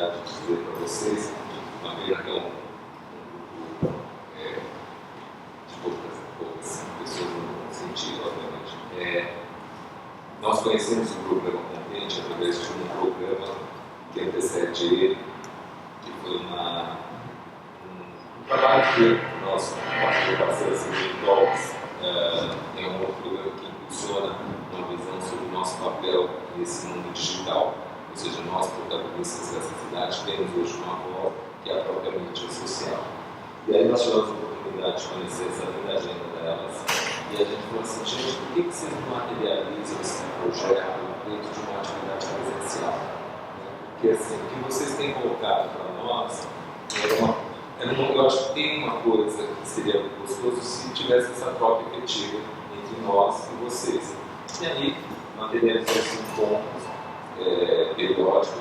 oportunidade de dizer para vocês, uma pena que é um grupo de poucas pessoas no sentido, obviamente. Nós conhecemos o programa Contente através de um programa que antecede ele, que foi um trabalho que nós, parceiro assim, de Talks, é um outro programa que impulsiona uma visão sobre o nosso papel nesse mundo digital. Ou seja, nós, protagonistas dessa cidade, temos hoje uma voz que é a própria mídia social. E aí nós tivemos a oportunidade de conhecer essa linda agenda delas. E a gente falou assim, gente, por que vocês não materializam esse projeto dentro de uma atividade presencial? Porque assim, o que vocês têm colocado para nós eu acho que tem uma coisa que seria gostoso se tivesse essa troca efetiva entre nós e vocês. E aí, materializar esse encontro periódico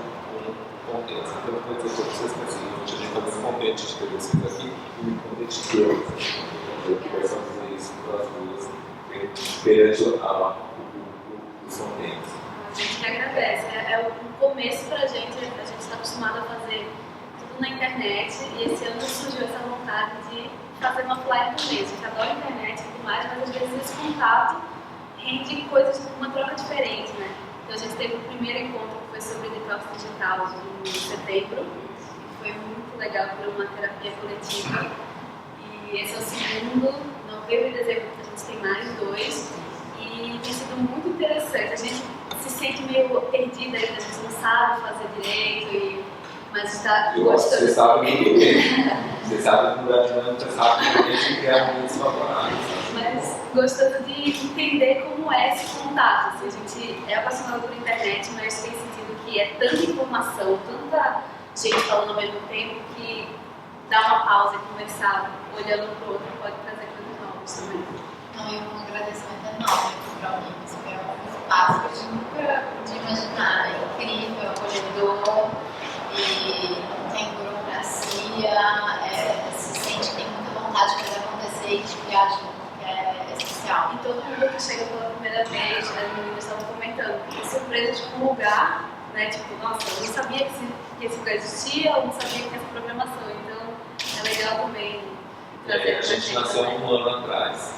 com contentes. Então, eu vou dizer para vocês que assim, a gente está muito contente de ter vocês aqui e muito contente de ter vocês. Eu queria só dizer isso para as duas, perante os contentes. A gente que agradece. É um começo para a gente está acostumado a fazer tudo na internet e esse ano surgiu essa vontade de fazer uma flyer por mês. A gente adora a internet e tudo mais, mas às vezes esse contato rende coisas, uma troca diferente, né? Então a gente teve o primeiro encontro que foi sobre detox digital em setembro, que foi muito legal, por uma terapia coletiva. E esse é o segundo, novembro e dezembro a gente tem mais 2 e tem sido muito interessante. A gente se sente meio perdida ainda, a gente não sabe fazer direito, mas está gostando. Você sabe muito bem. Você sabe mudar de dinâmica, você sabe que a gente quer momentos favoráveis. Mas gostando de entender como é esse contato. Assim, a gente é apaixonado por internet, mas tem sentido que é tanta informação, tanta gente falando ao mesmo tempo que dar uma pausa e conversar, olhando para o outro, pode trazer coisas novas também. Então, eu um agradecimento enorme para o Unicos, que é um espaço que a gente nunca podia imaginar. É incrível, acolhedor e não tem burocracia, se sente que tem muita vontade de fazer acontecer e de criar junto, que é essencial. E todo mundo que chega pela primeira vez, as meninas estavam comentando, que surpresa de um lugar, né? Tipo, nossa, eu não sabia que esse lugar existia, eu não sabia que tinha essa programação, então é legal também trazer a gente nasceu há um ano atrás.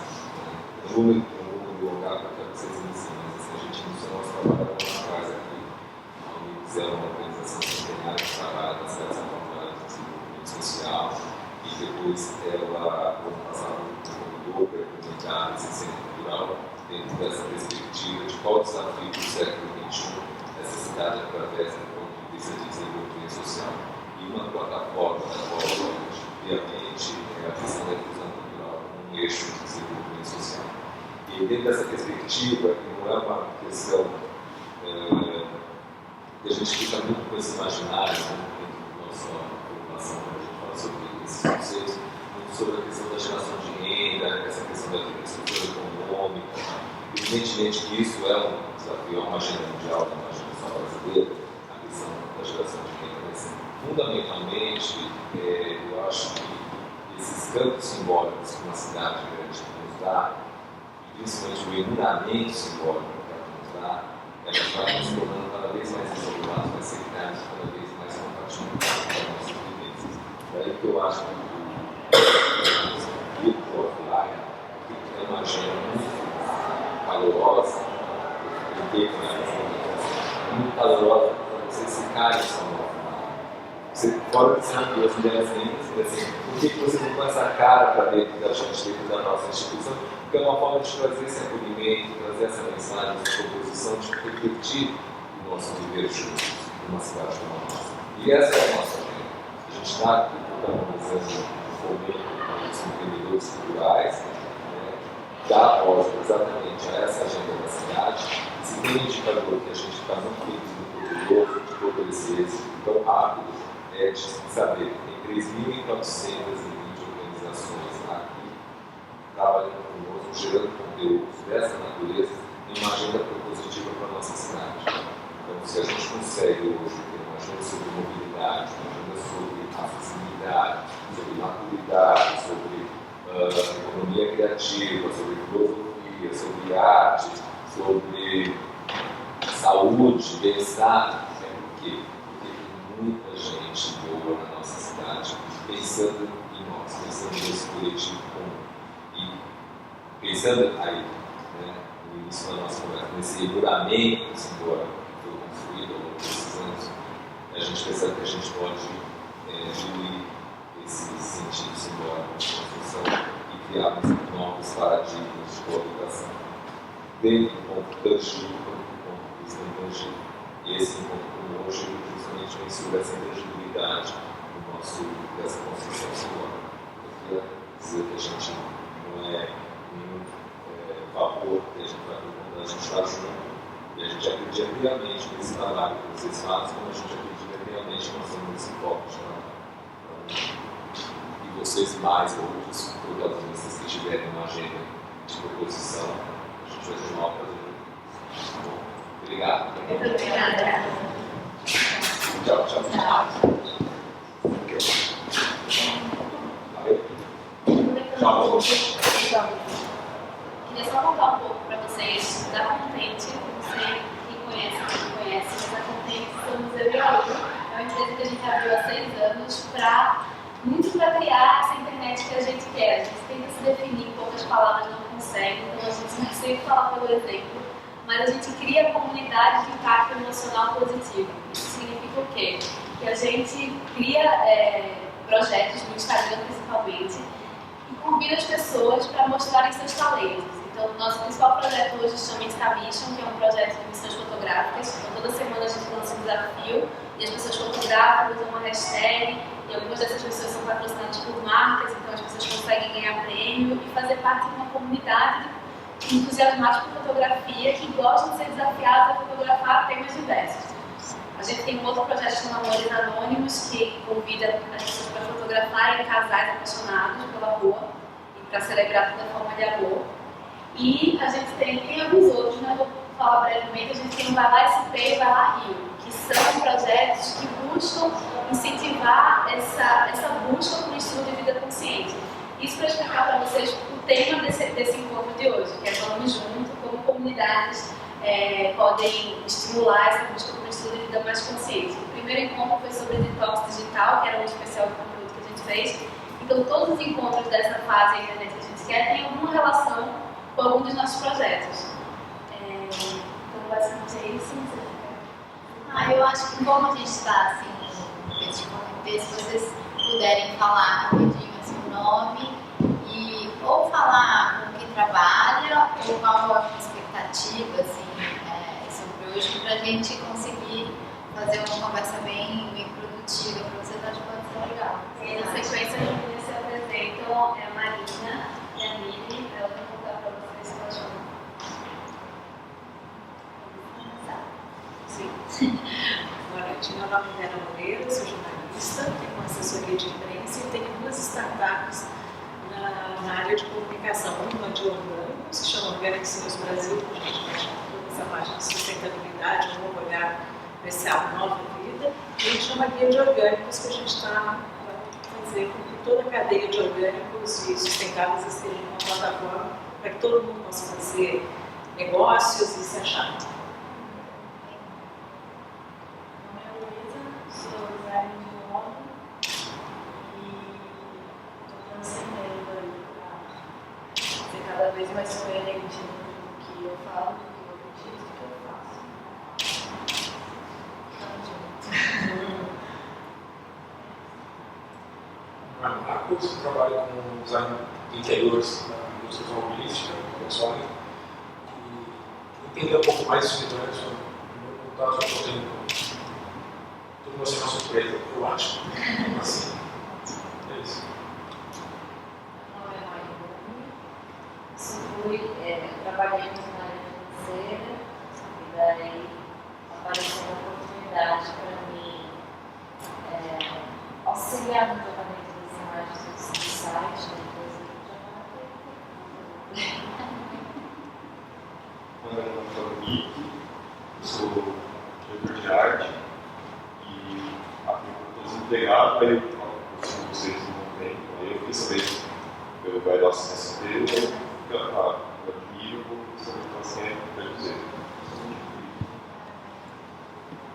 Eu vou lugar para vocês iniciarem, mas a gente iniciou nosso trabalho há um ano atrás aqui. A Unicos é uma organização centenária que trabalha na cidade de São Paulo de desenvolvimento social e depois ela, ano passado, convidou para implementar esse centro cultural dentro dessa perspectiva de qual o desafio do século XXI essa cidade através do ponto de vista de desenvolvimento social. E uma plataforma da qual, obviamente, é a questão da inclusão cultural como um eixo de desenvolvimento social. E dentro dessa perspectiva, não é uma questão que a gente fica muito com esse imaginário, dentro da nossa preocupação quando a gente fala sobre esses conceitos, muito sobre a questão da geração de renda, essa questão da infraestrutura econômica. Evidentemente que isso é um desafio, é uma agenda mundial, não é uma agenda só brasileira, a questão da geração de renda, mas fundamentalmente eu acho que esses campos simbólicos que uma cidade grande nos dá, principalmente o enunciamento simbólico que ela nos dá, ela vai nos tornando cada vez mais isolados, mais sectários, cada vez mais compatíveis com as nossas vivências. Daí que eu acho que o Virtual Offline é uma agenda muito calorosa, muito calorosa para vocês ficarem só no offline. Você pode pensar em duas mulheres lindas, assim, por que vocês não põem essa cara para dentro da gente, dentro da nossa instituição? Porque é uma forma de trazer esse acolhimento, trazer essa mensagem, essa proposição de refletir o nosso viver juntos numa cidade como a nossa. E essa é a nossa agenda. A gente está aqui protagonizando o fomento dos empreendedores culturais, dar voz exatamente a essa agenda da cidade. Se tem um indicador que a gente está muito feliz no futuro de oferecer esse tão rápido, é de saber que tem 3.420 organizações aqui trabalhando conosco, gerando conteúdos dessa natureza em uma agenda propositiva para a nossa cidade. Então, se a gente consegue hoje ter uma agenda sobre mobilidade, uma agenda sobre acessibilidade, sobre maturidade, sobre economia criativa, sobre filosofia, sobre arte, sobre saúde, bem-estar, porque tem muita gente boa na nossa cidade, pensando em nós, pensando nesse coletivo comum. E pensando aí, né, no início da nossa conversa, nesse regulamento simbólico que foi construído ao longo desses anos, a gente percebe que a gente pode diluir esse sentido simbólico de construção e criar novos paradigmas de coabitação, dentro do ponto tangível do ponto de vista intangível. E esse encontro com hoje justamente vem sobre essa intangibilidade dessa construção simbólica. Eu queria dizer que a gente não é nenhum vapor, que a gente vai quando a gente está junto, e a gente acredita piamente nesse trabalho que vocês fazem, como a gente acredita piamente que nós somos esse foco de trabalho. E vocês mais outros protagonistas que tiverem uma agenda de proposição, a gente vai ter uma aula para ver. Obrigado. Obrigada. Tchau, tchau. Tchau. Queria só contar um pouco para vocês da Contente. Você que conhece, quem não conhece, mas a Contente somos eu e a Lu. É uma empresa que a gente abriu há 6 anos para criar essa internet que a gente quer. A gente tenta se definir em poucas palavras, não consegue, então a gente vai sempre falar pelo exemplo. Mas a gente cria comunidade de impacto emocional positivo. Isso significa o quê? Que a gente cria projetos no Instagram, principalmente, e convida as pessoas para mostrarem seus talentos. Então, o nosso principal projeto hoje se chama Instamission, que é um projeto de missões fotográficas. Então, toda semana a gente lança um desafio e as pessoas fotografam, usam uma hashtag, e algumas dessas pessoas são patrocinadas por marcas, então as pessoas conseguem ganhar prêmio e fazer parte de uma comunidade entusiasmados por fotografia que gostam de ser desafiados a fotografar temas diversos. A gente tem um outro projeto que chama Amores Anônimos, que convida as pessoas para fotografarem casais apaixonados pela rua e para celebrar toda forma de amor. E a gente tem alguns outros, né? Vou falar brevemente. A gente tem o Vai Lá SP e Vai Lá Rio, que são projetos que buscam incentivar essa busca por um estilo de vida consciente. Isso para explicar para vocês o tema desse encontro de hoje, que é Vamos Junto, como comunidades podem estimular essa busca por um estilo de vida mais consciente. O primeiro encontro foi sobre detox digital, que era um especial de conteúdo que a gente fez. Então, todos os encontros dessa fase da internet que a gente quer têm alguma relação com algum dos nossos projetos. Então, basicamente é isso. Eu acho que como a gente está assim, no petit comitê, se vocês puderem falar rapidinho assim, o nome e ou falar com o que trabalha ou qual a expectativa assim, sobre hoje, para a gente conseguir fazer uma conversa bem produtiva para vocês, acho que pode ser legal. E na sequência, as meninas se apresentam, a Marina e a Mili, para ela contar para vocês quais são. Sim. Boa noite, meu nome é Vera Moreira, sou jornalista, tenho uma assessoria de imprensa e tenho 2 startups na área de comunicação. Uma de orgânico, se chama Organic Sinos Brasil, a gente mexe com toda essa parte de sustentabilidade, um novo olhar para essa nova vida, e a gente chama Guia de Orgânicos, que a gente está para fazer com que toda a cadeia de orgânicos e sustentáveis esteja numa plataforma para que todo mundo possa fazer negócios e se achar. Sou designer de moda e estou transcendendo aí para ser cada vez mais coerente no que eu falo, do que eu acredito, do que eu faço. A Curso trabalha com design de interiores na indústria automobilística, pessoal, e entender um pouco mais sobre isso. No caso, eu estou tendo tudo vai ser uma surpresa, eu acho. Assim, é isso. Meu nome é Maia, trabalhei na área financeira e daí apareceu uma oportunidade para mim auxiliar no tratamento das imagens do site, depois eu Meu nome é Antônio Nick, sou diretor de arte e estou desempregado, aí eu conheci vocês no tempo, aí eu fiquei sabendo pelo Vai Lá SP, eu fiquei aqui, eu vou saber o que você quer dizer.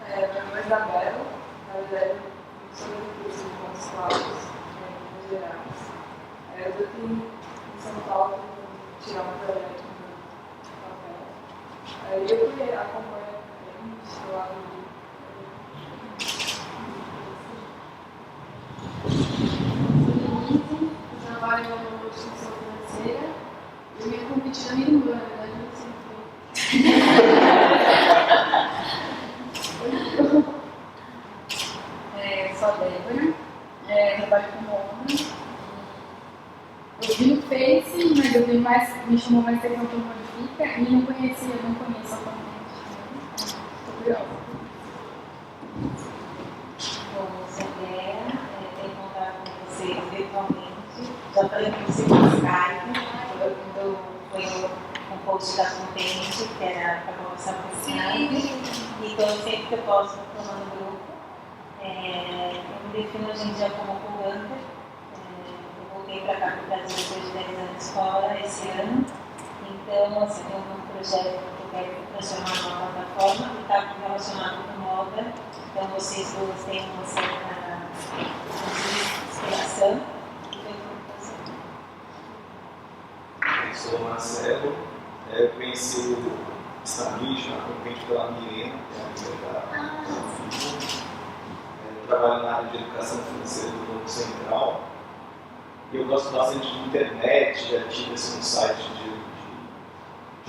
Meu nome é Isabela, na verdade Eu que acompanho o lado eu trabalho na instituição financeira. Eu ia competir na minha irmã, na verdade, não sei. Eu sou a Débora, trabalho com homem. Eu vi no Face, mas eu vi mais, me chamou mais atenção que o Modifica e não conheço atualmente. Estou curiosa. Bom, essa ideia é encontrar com vocês virtualmente. Já falei com vocês no Skype, quando foi um post da Contente, que era para conversar com esse ano. Então, sempre que eu posso, estou no grupo. Eu me defino hoje em dia como co-anter. Voltei para cá para o Brasil depois de 10 anos fora esse ano. Então, assim, tem um projeto que eu quero transformar numa plataforma que está relacionado com moda. Então, vocês duas têm uma certa inspiração. Eu sou o Marcelo, eu conheci o Stamish na Contente pela Milena, que é a amiga da FIFO. Eu trabalho na área de educação financeira do Banco Central. Eu gosto bastante de internet, já tive um site de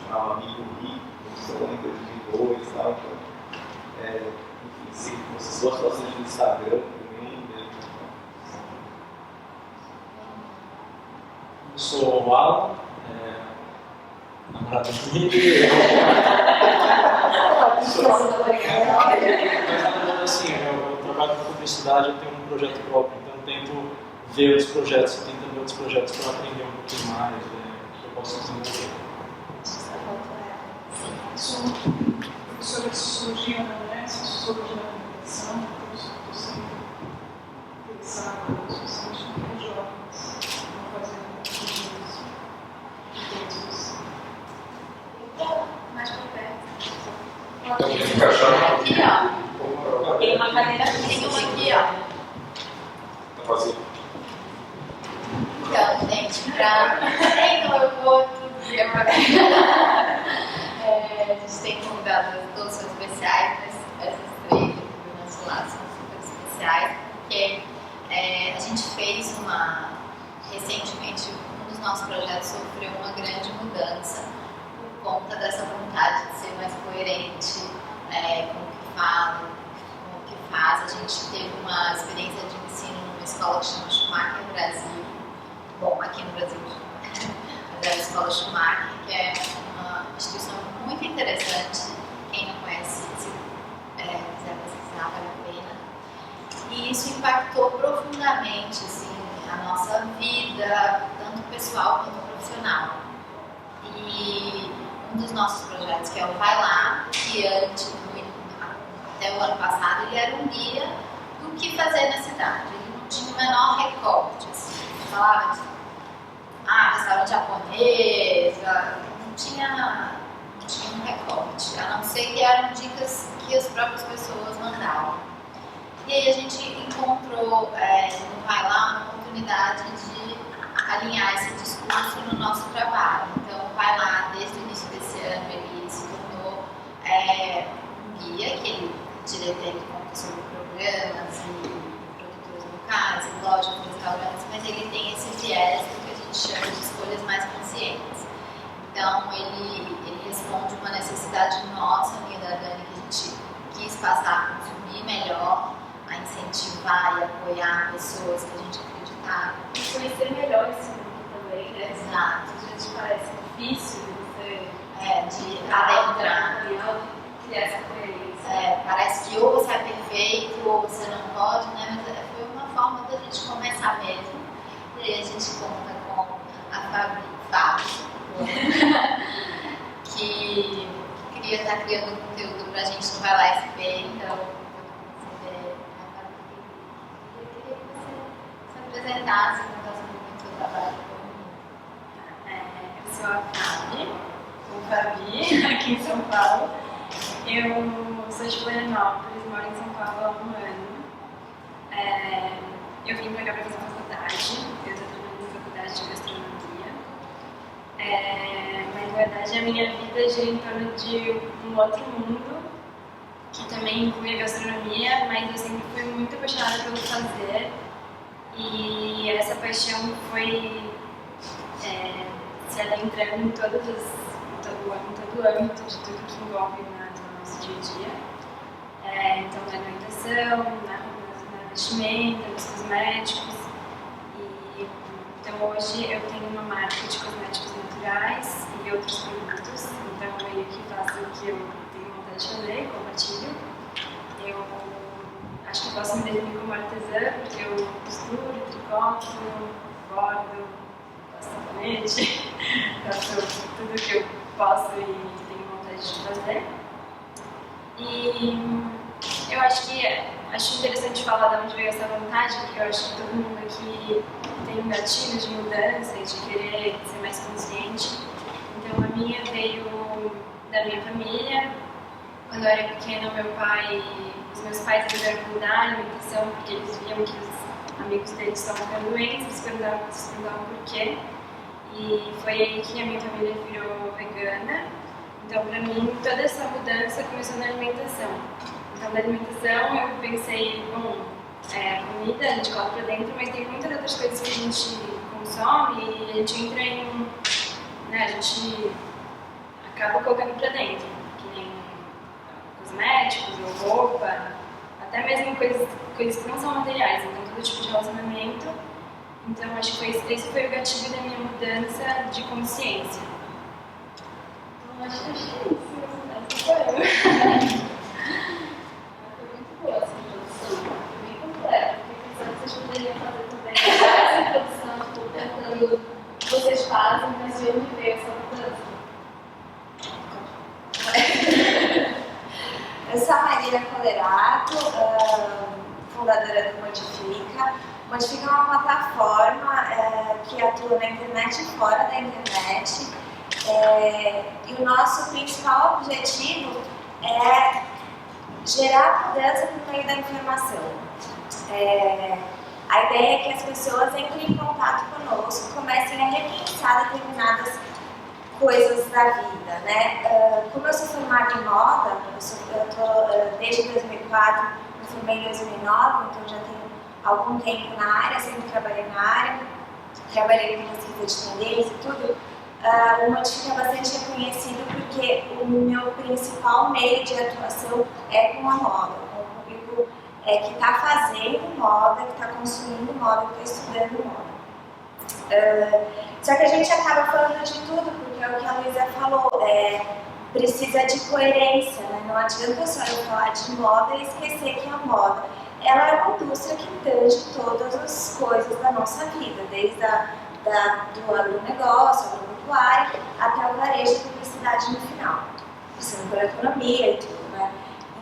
chamava Amigo Rico, começou em 2002 e tal. Então, enfim, se vocês gostam bastante do Instagram também. Eu sou o Alan, namorado dele. Mas assim, eu trabalho com publicidade, eu tenho um projeto próprio, então eu tento ver os projetos, tento ver outros projetos para aprender um pouquinho mais, que eu posso desenvolver. Sou professora de sociologia na UNES, sociologia da comunicação, estou sempre interessada especialmente com jovens, não fazendo isso. Mais por perto. Então, encaixar Aqui, ó. Tem uma cadeira Tem uma aqui, ó. na fase. Então, gente, então eu vou todo dia pra a gente tem convidados todos são especiais, mas essas três do nosso lado são super especiais, porque a gente fez recentemente, um dos nossos projetos sofreu uma grande mudança por conta dessa vontade de ser mais coerente com o que fala, com o que faz. A gente teve uma experiência de ensino numa escola que chama Schumacher Brasil. Bom, aqui no Brasil, mas é a Escola Schumacher, que é uma instituição muito interessante. Quem não conhece, se quiser pesquisar, vale a pena. E isso impactou profundamente assim, a nossa vida, tanto pessoal quanto profissional. E um dos nossos projetos, que é o Vai Lá, que até o ano passado ele era um guia do que fazer na cidade. Ele não tinha o menor recorte. Assim. Falava de restaurante japonês, não tinha um recorte, a não ser que eram dicas que as próprias pessoas mandavam. E aí a gente encontrou no Vai Lá uma oportunidade de alinhar esse discurso no nosso trabalho. Então o Vai Lá, desde o início desse ano, ele se tornou um guia que ele conta sobre programas e locais, em lojas, em restaurantes, mas ele tem esse viés do que a gente chama de escolhas mais conscientes. Então, ele responde uma necessidade nossa, minha da Dani, que a gente quis passar a consumir melhor, a incentivar e apoiar pessoas que a gente acreditava. E conhecer melhor esse mundo também, né? Exato. A gente parece difícil de de adentrar. de criar essa coerência. Parece que ou você é perfeito ou você não pode, né? Mas foi uma forma da gente começar mesmo. E aí a gente conta com a Fábio, que queria estar criando conteúdo pra gente no Vai Lá SP, então eu queria que você se apresentasse, contasse um pouquinho do seu trabalho. Eu sou a Fabi, aqui em São Paulo. Eu sou de Florianópolis, moro em São Paulo há um ano. Eu vim pra cá pra fazer faculdade, eu estou trabalhando na faculdade de gastronomia. Mas na verdade a minha vida gira em torno de um outro mundo, que também inclui a gastronomia, mas eu sempre fui muito apaixonada pelo fazer. E essa paixão foi se adentrando em todo o âmbito de tudo que envolve no nosso dia a dia. Então, na alimentação, na vestimenta, nos cosméticos. Então, hoje eu tenho uma marca de cosméticos naturais e outros produtos. Então, meio que faço o que eu tenho vontade de fazer e compartilho. Eu acho que eu posso me definir como artesã, porque eu costuro, tricoto, bordo, faço sabonete, faço tudo que eu posso e tenho vontade de fazer. E eu acho interessante falar de onde veio essa vontade, porque eu acho que todo mundo aqui tem um gatilho de mudança e de querer ser mais consciente. Então a minha veio da minha família. Quando eu era pequena, os meus pais resolveram mudar a alimentação porque eles viam que os amigos deles estavam ficando doentes, eles perguntavam por quê. E foi aí que a minha família virou vegana. Então, para mim, toda essa mudança começou na alimentação. Então, da alimentação, eu pensei, comida a gente coloca pra dentro, mas tem muitas outras coisas que a gente consome e a gente entra em... a gente acaba colocando pra dentro, que nem cosméticos ou roupa, até mesmo coisas que não são materiais, então todo tipo de relacionamento. Então, acho que esse foi o gatilho da minha mudança de consciência. Acho que é isso, essa sou eu. Foi muito boa essa introdução, foi bem completa. Fiquei pensando que vocês poderiam fazer também essa introdução, perguntando o que vocês fazem, mas de onde veio essa mudança? Eu sou a Maria Colerato, fundadora do Modifica. Modifica é uma plataforma que atua na internet e fora da internet. E o nosso principal objetivo é gerar mudança por meio da informação. A ideia é que as pessoas entrem em contato conosco, comecem a repensar determinadas coisas da vida, né? Como eu sou formada em moda, eu tô desde 2004, eu formei em 2009, então já tenho algum tempo na área, sempre trabalhei na área, trabalhei com pesquisa de tendência e tudo. O Modifica é bastante reconhecido porque o meu principal meio de atuação é com a moda, com o público que está fazendo moda, que está consumindo moda, que está estudando moda. Só que a gente acaba falando de tudo, porque é o que a Luísa falou, precisa de coerência, né? Não adianta só eu falar de moda e esquecer que a moda ela é uma indústria que tange todas as coisas da nossa vida, desde do agronegócio, agropecuário, até o varejo e publicidade no final, passando pela economia e tudo, né?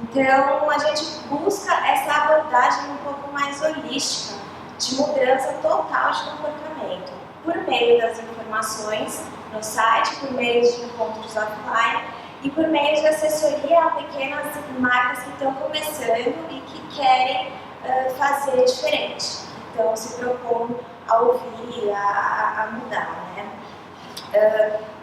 Então, a gente busca essa abordagem um pouco mais holística, de mudança total de comportamento, por meio das informações no site, por meio de encontros offline e por meio de assessoria a pequenas marcas que estão começando e que querem fazer diferente. Então, se propõem a ouvir, a mudar, né?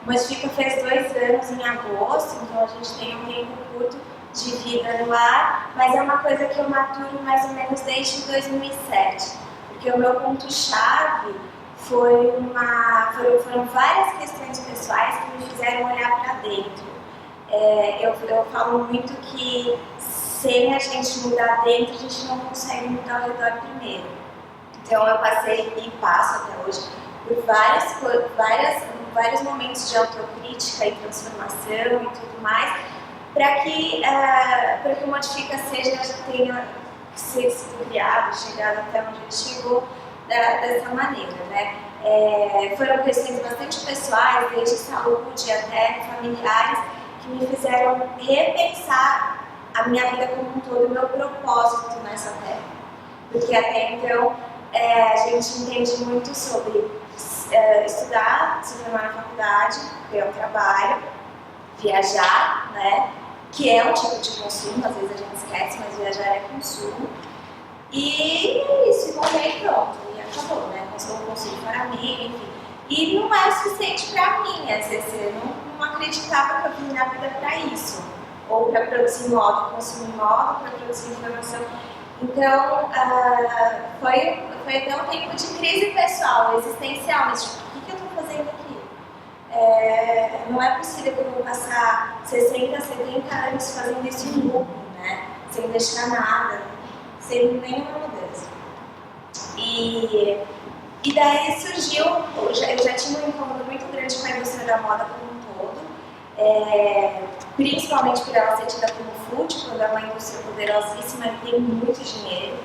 Modifica fez 2 anos em agosto, então a gente tem um tempo curto de vida no ar, mas é uma coisa que eu maturo mais ou menos desde 2007, porque o meu ponto-chave foram várias questões pessoais que me fizeram olhar para dentro. Eu falo muito que sem a gente mudar dentro, a gente não consegue mudar ao redor primeiro. Então eu passei e passo até hoje por vários momentos de autocrítica e transformação e tudo mais, para que o Modifica tenha sido criado, chegado até onde ele chegou dessa maneira, né? Foram questões bastante pessoais, desde saúde até familiares, que me fizeram repensar a minha vida como um todo, o meu propósito nessa terra. Porque até então a gente entende muito sobre estudar, se formar na faculdade, ter um trabalho, viajar, né? Que é um tipo de consumo, às vezes a gente esquece, mas viajar é consumo. E isso, e morrer e pronto, e acabou, né? Consumo para mim, enfim. E não é o suficiente para mim, às vezes eu não acreditava que eu vim na vida para isso. Ou para produzir moda, consumir moda, para produzir informação. Então, foi até um tempo de crise pessoal, existencial, mas tipo, o que eu estou fazendo aqui? Não é possível que eu vou passar 60, 70 anos fazendo isso em loop, né? Sem deixar nada, sem nenhuma mudança. E daí surgiu, eu já tinha um incômodo muito grande com a indústria da moda como um todo, principalmente por ela ser tida como fútil, quando é uma indústria poderosíssima e tem muito dinheiro,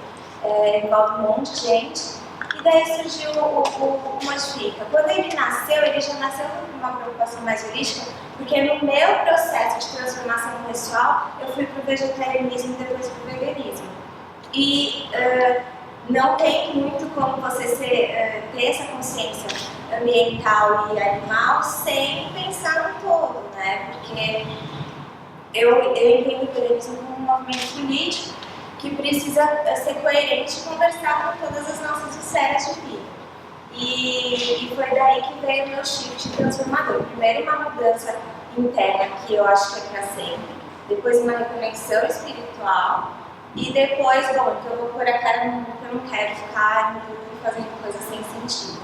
envolve um monte de gente. E daí surgiu o Modifica. Quando ele já nasceu com uma preocupação mais holística, porque no meu processo de transformação pessoal, eu fui para o vegetarianismo e depois para o veganismo. E não tem muito como você ter essa consciência ambiental e animal sem pensar no todo, né? Porque eu entendo o veganismo como um movimento político que precisa ser coerente e conversar com todas as nossas esferas de vida. E foi daí que veio o meu shift transformador. Primeiro uma mudança interna, que eu acho que é para sempre. Depois uma reconexão espiritual. E depois, bom, que eu vou pôr a cara no mundo, que eu não quero ficar fazendo coisas sem sentido.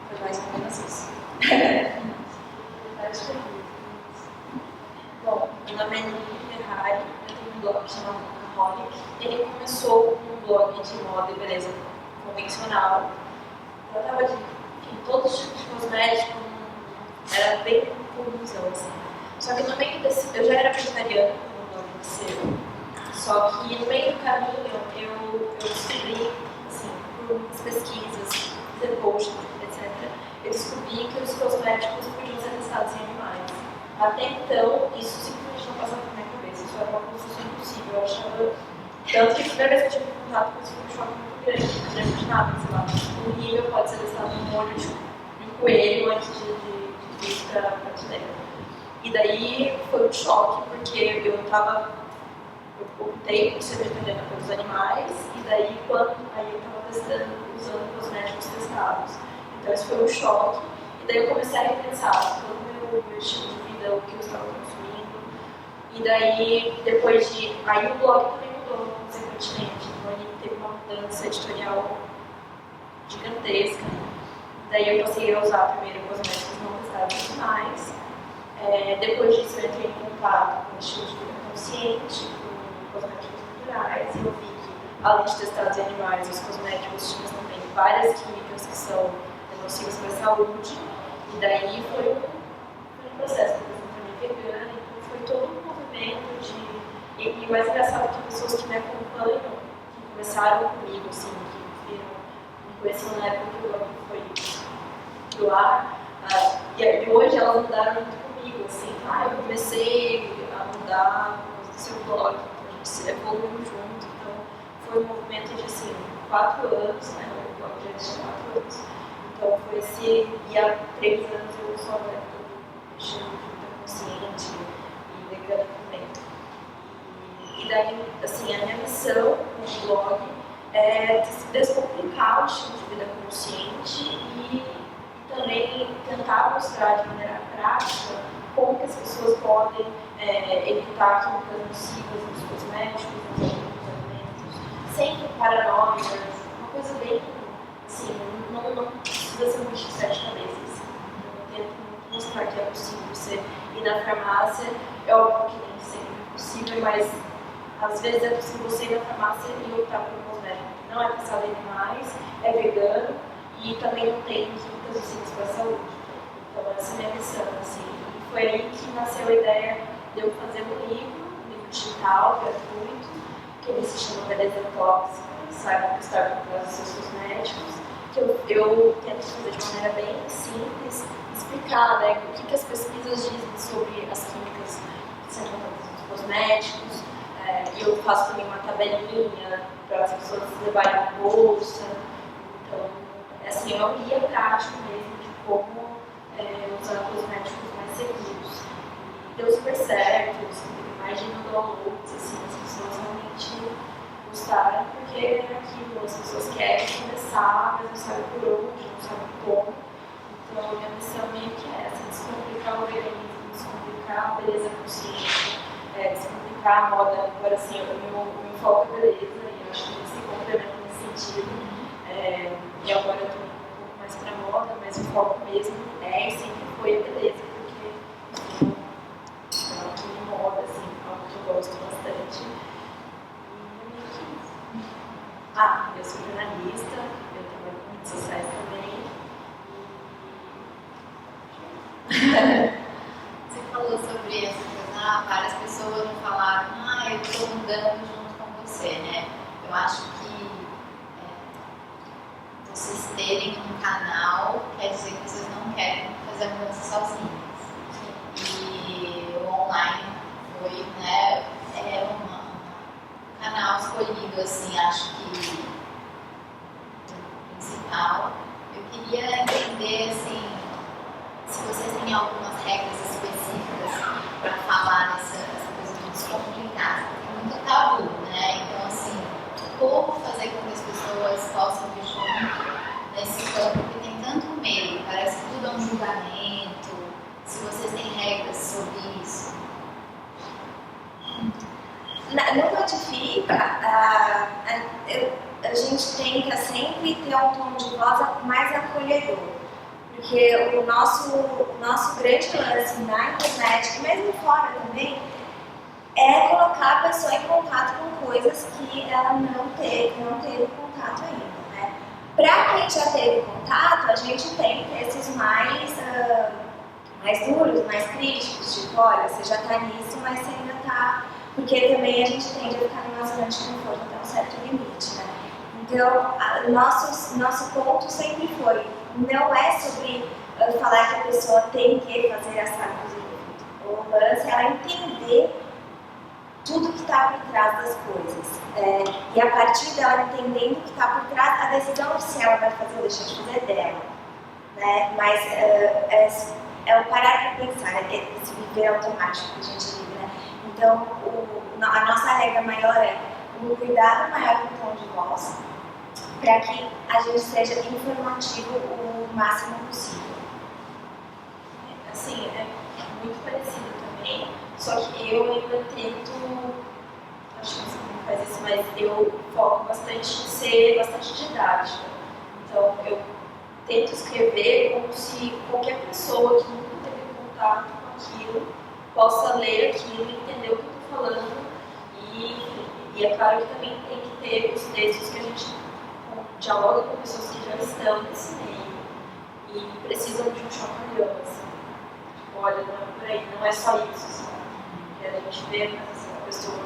Foi mais ou menos isso. Bom, meu nome é Nini Ferrari, eu tenho um blog chamado Workaholic. Ele começou com um blog de moda e beleza convencional. Eu tava de todos os tipos de cosméticos, era bem confusão, assim. Só que no meio desse, eu já era vegetariana quando o blog nasceu. Só que no meio do caminho eu descobri, assim, por muitas pesquisas, fazer posts, etc., eu descobri que os cosméticos podiam ser testados em animais. Até então, isso simplesmente não passava na minha cabeça, isso era uma construção impossível. Eu achava. Tanto que a primeira vez que eu tive contato com isso foi um choque muito grande, porque eu não imaginava, sei lá, um nível pode ser testado no olho de um coelho antes de ir para a prateleira. E daí foi um choque, porque eu optei por ser vegetariana pelos animais, e daí eu estava usando cosméticos testados. Então isso foi um choque, e daí eu comecei a repensar todo o meu estilo de vida, o que eu estava consumindo, e daí depois de... Aí o blog também mudou consequentemente, então ele teve uma mudança editorial gigantesca. Daí eu passei a usar primeiro cosméticos não testados em animais, depois disso eu entrei em contato com o estilo de vida consciente, cosméticos naturais, e eu vi que, além de testados em animais, os cosméticos tinham também várias químicas que são nocivas para a saúde, e daí foi um processo, por exemplo, também vegana, então foi todo um movimento de... E o mais engraçado é que pessoas que me acompanham, que começaram comigo, assim, que me conheciam na época que o blog foi pro ar, e hoje elas mudaram muito comigo, assim, eu comecei a mudar por causa do seu blog, se evoluiu junto, então foi um movimento de assim, 4 anos, né? O blog já existe há 4 anos, então foi e há 3 anos eu sou agora estilo de vida consciente e vegana também. E daí, assim, a minha missão com o blog é descomplicar o estilo de vida consciente e também tentar mostrar de maneira prática como que as pessoas podem evitar químicas nocivas nos cosméticos, nos alimentos, sem paranoias, uma coisa bem, assim, não precisa ser um bicho de 7 cabeças. Eu tento mostrar que é possível você ir na farmácia, é óbvio que nem sempre é possível, mas às vezes é possível você ir na farmácia e optar por um cosmético que não é testado em animais, é vegano e também não tem químicas nocivas para a saúde. Então essa é a minha missão, assim. E foi aí que nasceu a ideia de eu fazer um livro digital, gratuito, que ele se chama Beleza Tóxica, saiba estar por trás dos seus cosméticos, que eu tento fazer de maneira bem simples, explicar, né, o que as pesquisas dizem sobre as químicas que são encontradas nos cosméticos, e eu faço também uma tabelinha para as pessoas levarem na bolsa. Então, assim, é um guia prático mesmo de como usar cosméticos mais seguros. E deu super certo, teve mais de 1.000 downloads, assim, as pessoas realmente gostaram, porque é aquilo, as pessoas querem começar, mas não sabem por onde, não sabem como. Então, a minha missão meio que é essa, descomplicar o veganismo, descomplicar a beleza consciente, descomplicar a moda. Agora, assim, o meu foco é beleza, e eu acho que a gente se complementa nesse sentido. E agora eu estou um pouco mais para moda, mas o foco mesmo e sempre foi a beleza, porque é algo que me moda, assim, algo que eu gosto bastante. E meio que isso. Eu sou jornalista, eu trabalho com redes sociais também. Você falou sobre essa coisa, várias pessoas me falaram, eu estou mudando junto com você, né? Eu acho que vocês terem um canal quer dizer que vocês não querem fazer a mudança sozinhas. E o online foi, né, um canal escolhido, assim, acho que o principal. Eu queria entender, assim, se vocês têm algumas regras específicas para falar nessa coisa de descomplicar, porque é muito tabu, né? Então, assim, como fazer com que as pessoas possam vir junto nesse campo, porque tem tanto medo, parece que tudo é um julgamento, se vocês têm regras sobre isso. No Codifica, a gente tenta sempre ter um tom de voz mais acolhedor, porque o nosso grande lance na internet, e mesmo fora também, é colocar a pessoa em contato com coisas que ela não teve contato ainda, né? Para quem já teve contato, a gente tenta esses mais duros, mais críticos, tipo, olha, você já está nisso, mas você ainda está... Porque também a gente tende a ficar numa zona de conforto até um certo limite, né? Então, nosso ponto sempre foi, não é sobre falar que a pessoa tem que fazer essa coisa. O lance é ela entender tudo que está por trás das coisas. E a partir dela entendendo o que está por trás, a decisão se ela vai fazer ou deixar de fazer é dela. Né? Mas é o parar para pensar, esse viver automático que a gente vive. Né? Então, a nossa regra maior é um cuidado maior com o tom de voz, para que a gente seja informativo o máximo possível. Assim, é muito parecido também, só que eu ainda tento, acho que você não faz isso, mas eu foco bastante em ser bastante didática. Então, eu tento escrever como se qualquer pessoa que nunca teve contato com aquilo possa ler aquilo e entender o que eu estou falando. E é claro que também tem que ter os textos que a gente dialoga com pessoas que já estão nesse meio e precisam de um chacoalhão, assim. Tipo, olha, não é por aí, não é só isso, assim. Porque a gente vê, mas assim, a pessoa,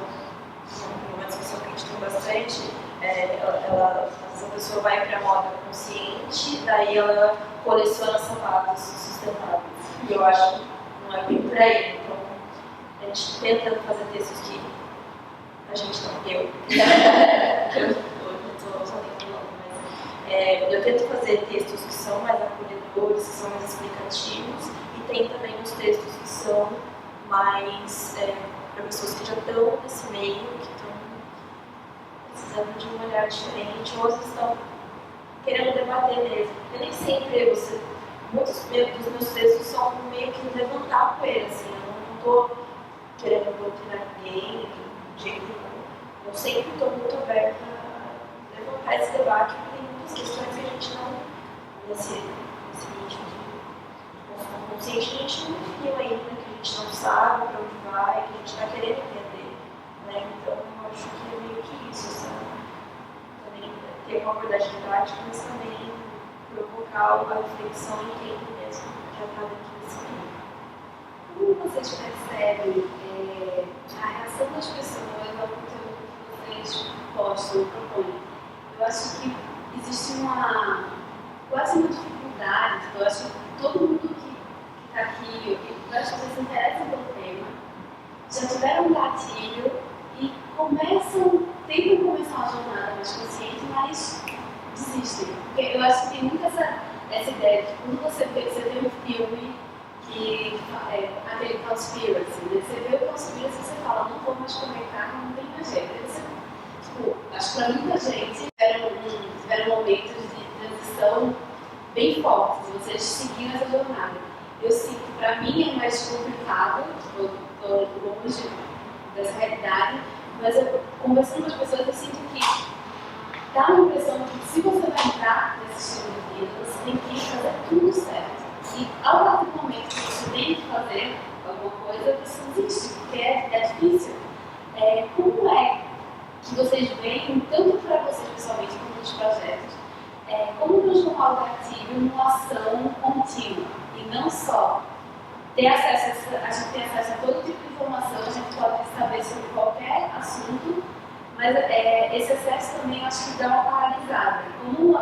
uma discussão que a gente tem bastante, essa pessoa vai para a moda consciente, daí ela coleciona sapatos sustentáveis. E eu acho que não é bem por aí. Então, a gente tenta fazer textos que a gente não deu. Eu tento fazer textos que são mais acolhedores, que são mais explicativos, e tem também os textos que são mais para pessoas que já estão nesse meio, que estão precisando de um olhar diferente, ou estão querendo debater mesmo. Porque nem sempre muitos dos meus textos são meio que levantar a poeira, assim, eu não estou querendo doutrinar ninguém, de jeito nenhum. Eu sempre estou muito aberta a levantar esse debate, porque tem muitas questões que a gente não, nesse ritmo de consumo consciente, a gente não definiu ainda, que a gente não sabe para onde vai, que a gente está querendo entender. Né? Então, eu acho que é meio que isso, sabe? Também ter uma abordagem didática, mas também provocar a reflexão e entender mesmo que já está dentro desse meio. Como vocês percebem a reação das pessoas ao conteúdo que vocês postam, propõem? Eu acho que existe quase uma dificuldade. Eu acho que todo mundo que está aqui, eu acho que vocês se interessam pelo tema, já tiveram um gatilho e tentam começar uma jornada mais consciente, mas desistem. Porque eu acho que tem muito essa ideia de quando você vê um filme que aquele conspiracy, né? Você vê o conspiracy e você fala, não vou mais comer carne, não tem mais jeito. Acho que para muita gente tiveram momentos de transição bem fortes. Você vocês seguindo essa jornada. Eu sinto que para mim é mais complicado, eu estou longe dessa realidade, mas eu, conversando com as pessoas, eu sinto que dá uma impressão que se você vai entrar nesse estilo de vida, você tem que fazer tudo certo. E ao partir do momento que você tem que fazer alguma coisa, você desiste, porque é difícil. Como é que vocês veem, tanto para vocês pessoalmente como nos projetos, como transformar o gatilho numa ação contínua e não só ter acesso a gente tem acesso a todo tipo de informação, a gente pode saber sobre qualquer assunto, mas esse acesso também eu acho que dá uma paralisada. Como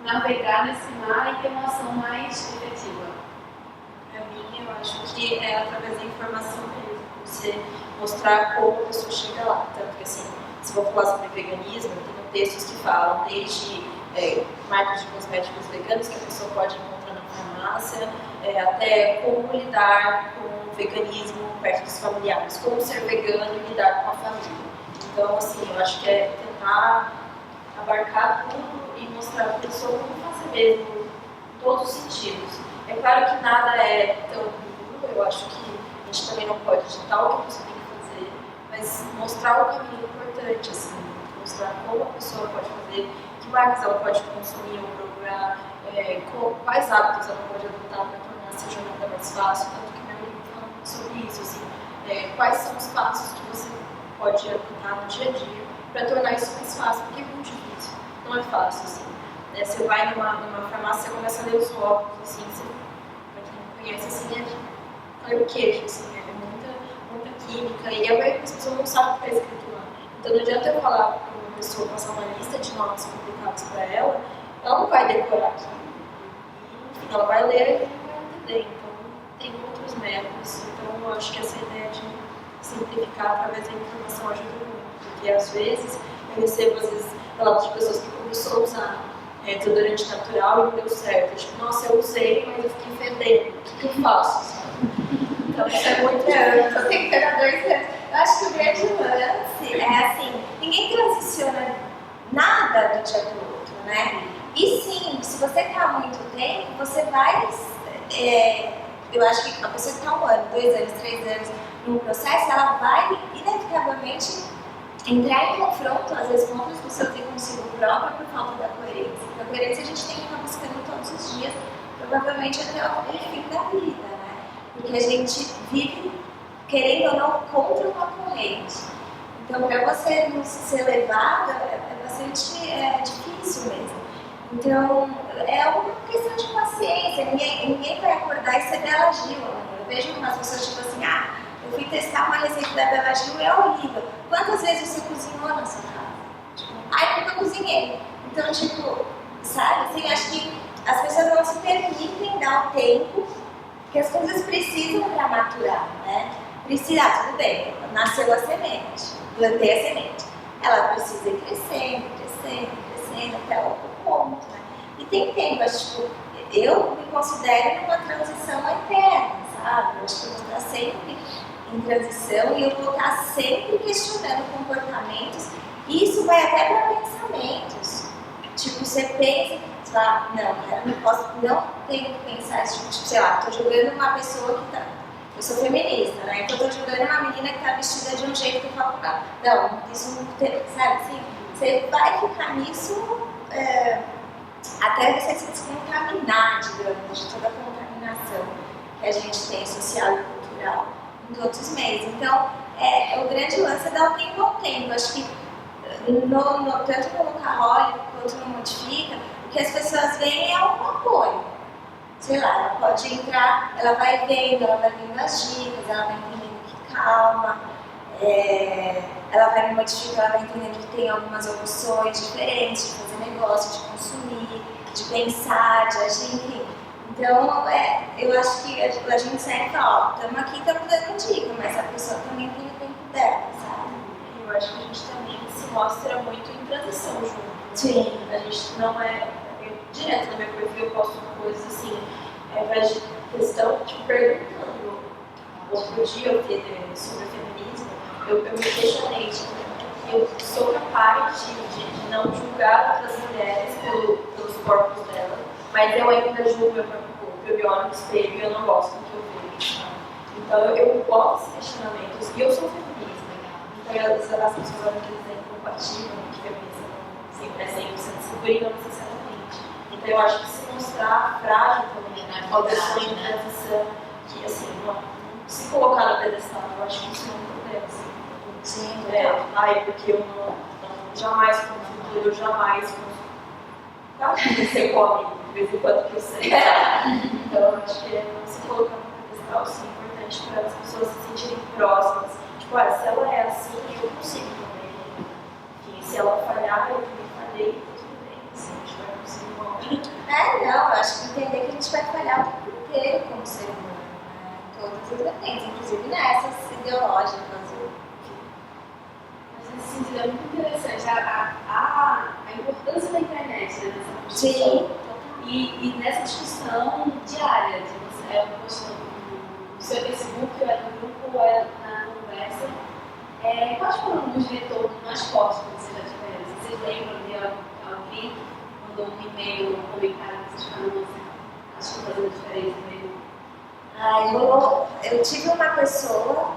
navegar nesse mar e ter uma ação mais efetiva? Para mim, eu acho que é através da informação mesmo, você mostrar como a pessoa chega lá. Tanto que, assim, se vou falar sobre veganismo, tem textos que falam desde marcas de cosméticos veganos que a pessoa pode encontrar na farmácia, até como lidar com o veganismo perto dos familiares, como ser vegano e lidar com a família. Então, assim, eu acho que é tentar abarcar tudo e mostrar para a pessoa como fazer mesmo, em todos os sentidos. É claro que nada é tão duro, eu acho que a gente também não pode ditar o que a pessoa tem que fazer, mas mostrar o caminho importante, assim, mostrar como a pessoa pode fazer, que marcas ela pode consumir ou procurar, quais hábitos ela pode adotar para tornar essa jornada mais fácil, tanto que meu livro fala muito sobre isso, assim, quais são os passos que você pode adotar no dia a dia para tornar isso mais fácil, porque é muito difícil, não é fácil, assim. Você vai numa farmácia e começa a ler os rótulos, assim, para quem não conhece, assim, é o queijo, assim, muita química, e a maioria das pessoas não sabe o que está escrito lá. Então não adianta eu falar para uma pessoa, passar uma lista de nomes complicados para ela não vai decorar aquilo. E, enfim, ela vai ler e não vai entender. Então tem outros métodos. Então eu acho que essa ideia de simplificar através da informação ajuda muito. Porque às vezes eu recebo relatos de pessoas que começou a usar desodorante natural e não deu certo. Tipo, nossa, eu usei, mas eu fiquei fedendo. O que eu faço? Sabe? Então isso é muito... Eu tô tentando há 2 anos. Eu acho que o grande lance é assim, ninguém transiciona nada do dia para o outro, né? E sim, se você está há muito tempo, você vai... eu acho que a pessoa que está 1 ano, 2 anos, 3 anos num processo, ela vai inevitavelmente entrar em confronto, às vezes, com outras pessoas e consigo própria por falta da coerência. A coerência a gente tem que estar buscando todos os dias, provavelmente até o fim da vida, né? Porque a gente vive, querendo ou não, contra uma corrente. Então, para você não ser levado, é bastante difícil mesmo. Então, é uma questão de paciência. Ninguém vai acordar e ser Bela Gil. Eu vejo umas pessoas tipo assim, eu fui testar uma receita da Bela Gil e é horrível. Quantas vezes você cozinhou na sua casa? Tipo, nunca cozinhei. Então, tipo, sabe? Assim, acho que as pessoas não se permitem dar o tempo que as coisas precisam para maturar, né? Tudo bem, nasceu a semente, plantei a semente. Ela precisa ir crescendo até o ponto, né? E tem tempo, tipo, eu me considero numa transição eterna, sabe? Eu acho que eu vou estar sempre em transição e eu vou estar sempre questionando comportamentos. E isso vai até para pensamentos. Tipo, você pensa, não tenho que pensar isso, tipo, sei lá, tô julgando uma pessoa que tá... Eu sou feminista, né? Então eu tô julgando uma menina que tá vestida de um jeito que eu falo, não, isso não tem, sabe assim? Você vai ficar nisso até você se descontaminar, digamos, de toda a contaminação que a gente tem social e cultural em todos os meios. Então, o grande lance é dar o tempo ao tempo. Acho que tanto no Carole quanto no Modifica, o que as pessoas veem é um apoio. Sei lá, ela pode entrar, ela vai vendo as dicas, ela vai entendendo que calma, ela vai me modificar, ela vai entendendo que tem algumas opções diferentes de fazer negócio, de consumir, de pensar, de agir, enfim. Então, eu acho que a gente sempre fala, estamos aqui, estamos dando dica, mas a pessoa também tem o tempo dela, sabe? Eu acho que a gente também se mostra muito em transição junto. Sim. A gente não direto no meu perfil eu posto coisas assim, ao invés de questão, tipo, perguntando. Outro dia eu fiz sobre o feminismo, eu me questionei, tipo, eu sou capaz de não julgar outras mulheres pelos corpos delas, mas eu ainda julgo meu próprio corpo. eu me olho no espelho e eu não gosto do que eu vejo, sabe? Então eu boto esses questionamentos e eu sou feminista, então às vezes as pessoas olham que dizem compatível, que feminista sempre é 100% segura e não necessariamente. Então eu acho que se mostrar frágil também, né? Uma pessoa em transição, que assim, não se colocar no pedestal, eu acho que isso não é um problema, assim. Sim, Porque eu jamais confundo, eu jamais confundo. Claro que você come de vez em quando que eu sei. Então eu acho que não se colocar no pedestal, assim, é importante para as pessoas se sentirem próximas. Tipo, se ela é assim, eu consigo também. Enfim, se ela falhar, eu também falhei, tudo bem, assim, a gente vai conseguir uma hora. Não, eu acho que entender que a gente vai falhar o tempo inteiro como ser humano, né? Todas as vertentes, inclusive nessas ideológicas. Mas nesse sentido é muito interessante a importância da internet, né, nessa construção. Sim. E nessa discussão diária, de você postando no seu Facebook, ou é no grupo, ou é na conversa. Quais foram os retornos mais fortes que vocês já tiveram? Vocês lembram de alguém que mandou um e-mail, um comentário que vocês falaram, nossa, acho que está fazendo diferença mesmo? Eu tive uma pessoa,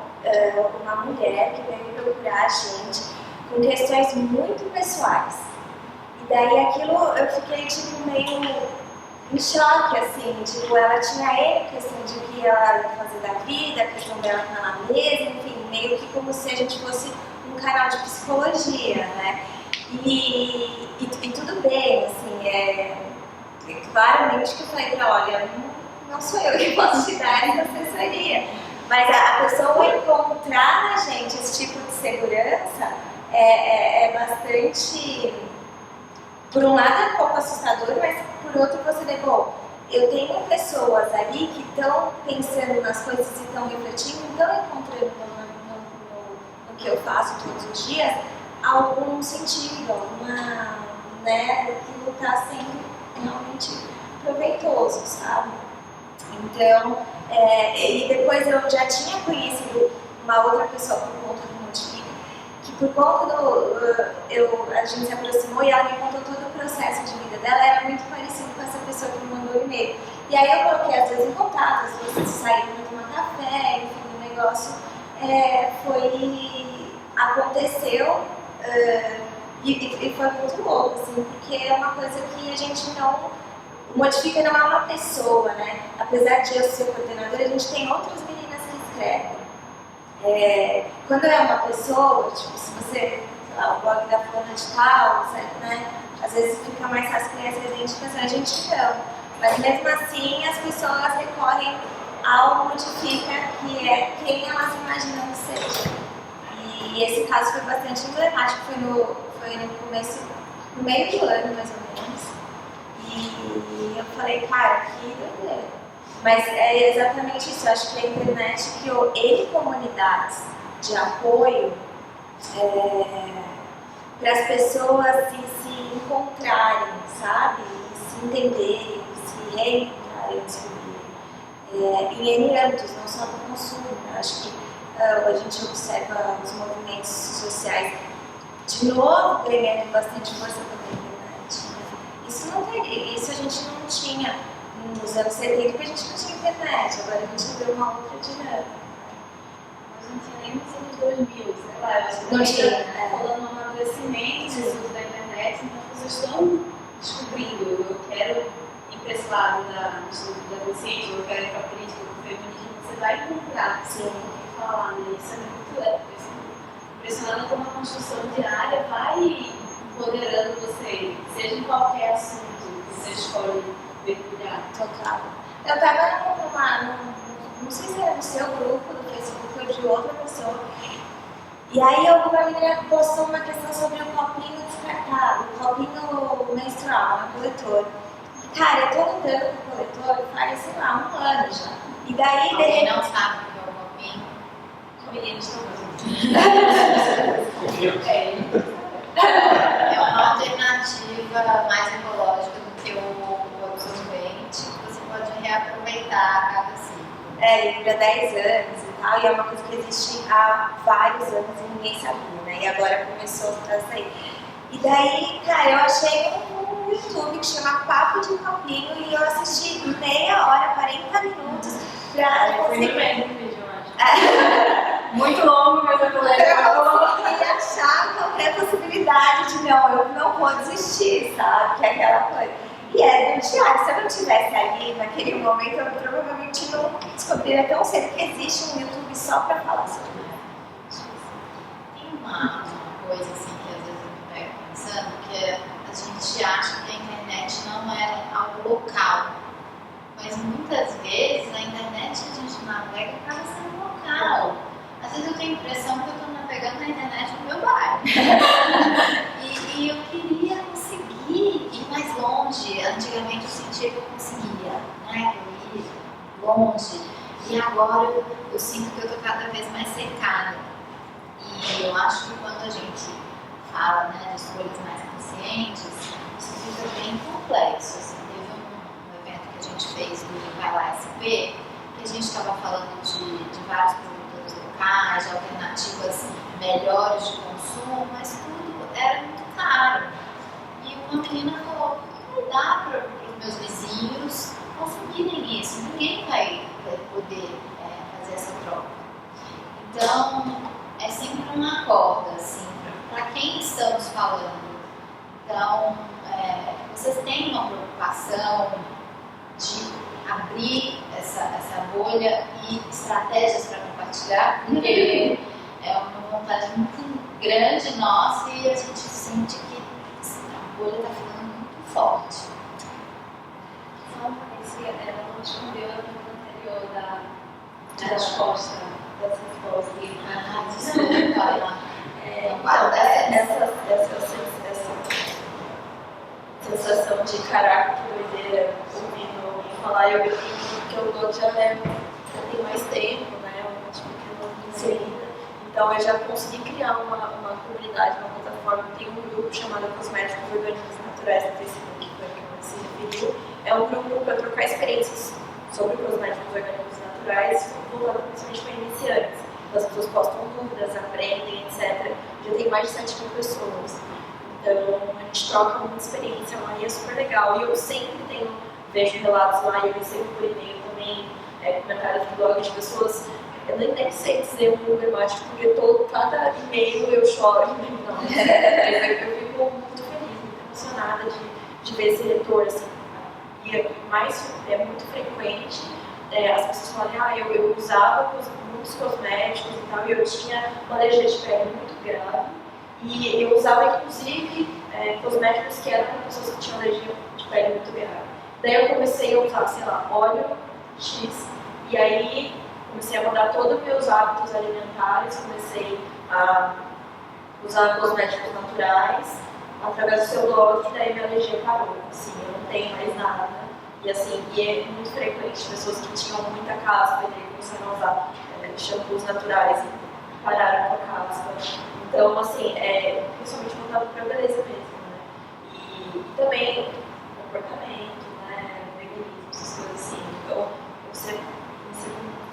uma mulher, que veio procurar a gente com questões muito pessoais. E daí aquilo eu fiquei tipo meio em choque, assim, tipo, ela tinha questão de o que ela ia fazer da vida, a questão dela estar na mesa, enfim, meio que como se a gente fosse um canal de psicologia, né? E tudo bem, assim, claramente que eu falei pra ela, olha, não sou eu que posso te dar essa assessoria. Mas a pessoa encontrar na gente esse tipo de segurança é bastante, por um lado é um pouco assustador, mas por outro você vê, bom, eu tenho pessoas ali que estão pensando nas coisas e estão refletindo, estão encontrando no que eu faço todos os dias algum sentido, alguma, né, aquilo está sendo realmente proveitoso, sabe? Então, e depois eu já tinha conhecido uma outra pessoa por conta do Notifica, que por conta a gente se aproximou e ela me contou todo o processo de vida dela, era muito parecido com essa pessoa que me mandou o e-mail. E aí eu coloquei as duas em contato, as duas saíram para tomar café, enfim, o negócio aconteceu e foi muito louco, assim, porque é uma coisa que a gente não... O Modifica não é uma pessoa, né? Apesar de eu ser coordenadora, a gente tem outras meninas que escrevem. Quando é uma pessoa, tipo, se você, sei lá, o blog da fulana de tal, certo, né? Às vezes fica mais fácil criar essa identificação, a gente não. Mas mesmo assim, as pessoas recorrem ao Modifica, que é quem elas imaginam que seja. E esse caso foi bastante emblemático, foi no começo, no meio do ano, mais ou menos. E eu falei, cara, que doideira. Mas é exatamente isso, eu acho que a internet criou comunidades de apoio para as pessoas se encontrarem, sabe? E se entenderem, se reencontrarem, descobrirem. Em N âmbitos, não só do consumo. Eu acho que a gente observa os movimentos sociais de novo ganhando bastante força também. Isso a gente não tinha nos anos 70, porque a gente não tinha internet, agora a gente vê uma outra dinâmica. A gente tinha nem nos anos 2000, sei lá, eu acho que não tinha. Falando um amadurecimento do uso da internet, então as pessoas estão descobrindo, eu quero ir para esse lado da consciência, eu quero ir para a política, do feminismo, você vai encontrar, o que falar, né? Isso é muito impressionante como a construção diária vai empoderando você, seja em qualquer assunto que você escolhe mergulhar. Total. Eu estava não sei se era no seu grupo do Facebook ou de outra pessoa, e aí alguma menina postou uma questão sobre o copinho descartável, o copinho menstrual, né, coletor. Cara, eu tô lutando com o coletor faz, sei lá, 1 ano já. E daí... Alguém não sabe o que é o copinho? Meninos também. É uma alternativa mais ecológica do que o absorvente, que você pode reaproveitar a cada ciclo. Ele dura 10 anos e tal, e é uma coisa que existe há vários anos e ninguém sabia, né? E agora começou a sair. E daí, cara, eu achei muito YouTube que chama Papo de Copinho e eu assisti meia hora, 40 minutos pra Foi no conseguir. meio do vídeo, eu acho. Muito longo, mas eu falei. Eu consegui achar qualquer possibilidade de eu não vou desistir, sabe? Que é aquela coisa. E é do Thiago, se eu não estivesse ali naquele momento, eu provavelmente não descobriria tão cedo que existe um YouTube só pra falar sobre isso. Tem uma coisa assim que às vezes eu me pego pensando, que a gente acha que a internet não é algo local. Mas muitas vezes a internet que a gente navega acaba sendo local. Às vezes eu tenho a impressão que eu estou navegando na internet no meu bairro. e eu queria conseguir ir mais longe. Antigamente eu sentia que eu conseguia, né? Eu ia longe. E agora eu sinto que eu estou cada vez mais cercada. E eu acho que quando a gente fala, né, de escolhas mais conscientes, isso fica bem complexo. Assim, teve um evento que a gente fez do Vai Lá SP, que a gente estava falando de vários produtores locais, de alternativas melhores de consumo, mas tudo era muito caro. E uma menina falou, não vai dar para os meus vizinhos consumirem isso, ninguém vai poder fazer essa troca. Então, é sempre uma corda, assim, para quem estamos falando. Então, vocês têm uma preocupação de abrir essa bolha e estratégias para compartilhar? Porque é uma vontade muito grande nossa e a gente sente que a bolha está ficando muito forte. Só ela não respondeu a pergunta anterior da resposta. Das respostas. Desculpa, vai lá. Essa sensação de caraca, que doideira, ouvindo alguém falar, eu vejo que eu dou já tem mais tempo, né? Eu acho que eu não inserida. Então eu já consegui criar uma comunidade, uma plataforma. Tem um grupo chamado Cosméticos Orgânicos Naturais no Facebook, que foi o que você se referiu. É um grupo para trocar experiências sobre cosméticos orgânicos naturais, voltado principalmente para iniciantes. Então as pessoas postam dúvidas, aprendem, etc. Já tem mais de 7.000 pessoas. Então a gente troca muita experiência lá e é super legal. E eu sempre vejo relatos lá e eu recebo por e-mail também, comentários do blog de pessoas. Eu nem sei dizer um número mágico, porque cada e-mail eu choro. Não. Eu fico muito feliz, muito emocionada de ver esse retorno. Assim. E é muito frequente as pessoas falarem, eu usava muitos cosméticos e tal, e eu tinha uma alergia de pele muito grave. E eu usava, inclusive, cosméticos que eram para pessoas que tinham alergia de pele muito grave. Daí eu comecei a usar, sei lá, óleo X, e aí comecei a mudar todos os meus hábitos alimentares, comecei a usar cosméticos naturais através do seu blog, e daí minha alergia parou. Assim, eu não tenho mais nada. E assim, é muito frequente pessoas que tinham muita caspa e daí começaram a usar shampoos naturais e pararam com a caspa. Então, assim, principalmente voltado para a beleza mesmo, né? E também comportamento, né? Veganismo, essas coisas assim. Então, eu recebo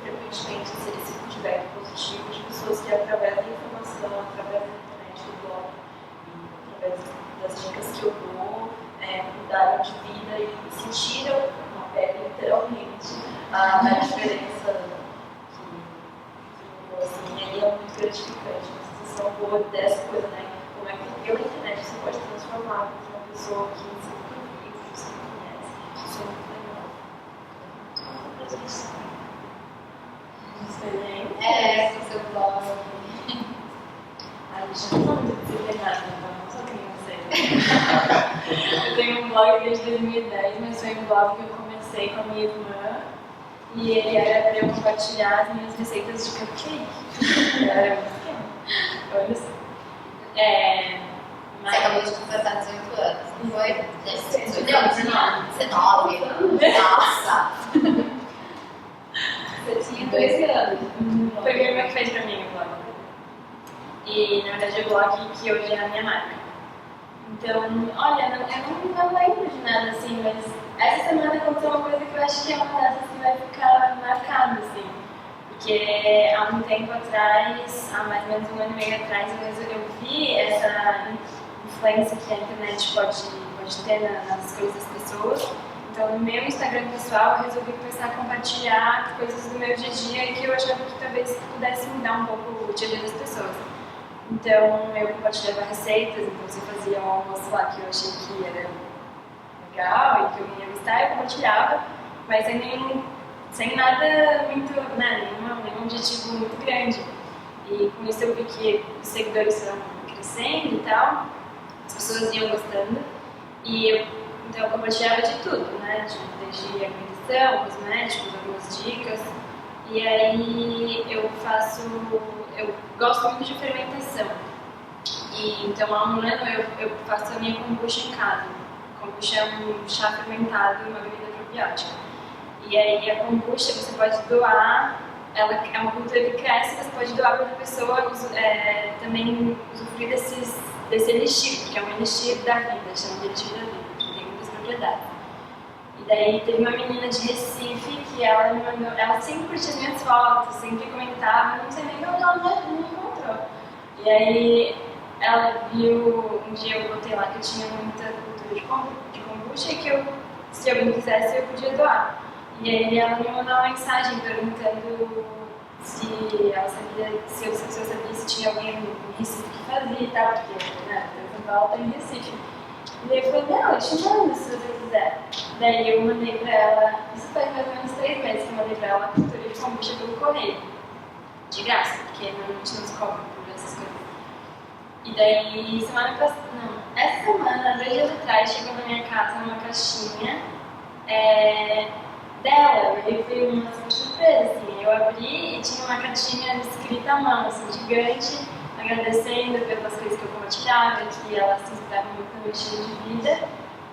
frequentemente esse feedback positivo de pessoas que, através da informação, através da internet, do blog, e através das dicas que eu dou, mudaram de vida e sentiram na pele, literalmente, a diferença que assim, e aí é muito gratificante, uma sensação boa dessa coisa, né? Como é que pela internet você pode transformar uma pessoa que você nunca viu, que você não conhece. Isso é muito legal. Com seu blog. A gente não sabe disciplinada, então só criança. Eu tenho um blog desde 2010, mas foi um blog que eu comecei com a minha irmã e ele era para eu compartilhar as minhas receitas de cupcake. Era muito pequeno. Olha só. Você acabou de completar 18 anos, não foi? 18 anos, 19. Nossa! Você tinha 13 anos. Foi minha irmã que fez pra mim o blog. E na verdade é o blog que hoje é a minha marca. Então, olha, eu não lembro de nada assim, mas essa semana aconteceu uma coisa que eu acho que é uma dessas que vai ficar marcada, assim. Porque há um tempo atrás, há mais ou menos 1 ano e meio atrás, eu vi essa influência que a internet pode pode ter nas escolhas das pessoas. Então, no meu Instagram pessoal, eu resolvi começar a compartilhar coisas do meu dia a dia e que eu achava que talvez pudesse mudar um pouco o dia a dia das pessoas. Então, eu compartilhava receitas, então se eu fazia um almoço lá que eu achei que era legal e que eu ia gostar, eu compartilhava, mas sem nada muito, né, nenhum objetivo muito grande. E com isso eu vi que os seguidores foram crescendo e tal, as pessoas iam gostando, e então eu compartilhava de tudo, né, desde alimentação, cosméticos, algumas dicas, e aí eu gosto muito de fermentação, e então há um ano eu faço a minha kombucha em casa. Kombucha é um chá fermentado e uma bebida probiótica. E aí a kombucha você pode doar, ela é uma cultura que cresce, você pode doar para outra pessoa também usufruir desse elixir, porque é um elixir da vida, chama de elixir da vida, porque tem muitas propriedades. E daí teve uma menina de Recife que ela me mandou, ela sempre curtia as minhas fotos, sempre comentava, não sei nem onde ela me encontrou. E aí ela viu, um dia eu botei lá que eu tinha muita cultura de kombucha e que se alguém quisesse eu podia doar. E aí ela me mandou uma mensagem perguntando se ela sabia, se eu sabia se tinha alguém em Recife que fazia e tal, porque né, São Paulo tá em Recife. E daí eu falei, não, eu te mando se você quiser. Daí eu mandei pra ela, isso faz mais ou menos 3 meses que eu mandei pra ela a cultura de kombucha pelo correio. De graça, porque normalmente não se cobra por essas coisas. E daí essa semana, 2 dias atrás, chegou na minha casa uma caixinha dela, e foi uma surpresa, assim, eu abri e tinha uma cartinha escrita à mão, assim, gigante, agradecendo pelas coisas que eu compartilhava, que ela se inspirava muito no meu estilo de vida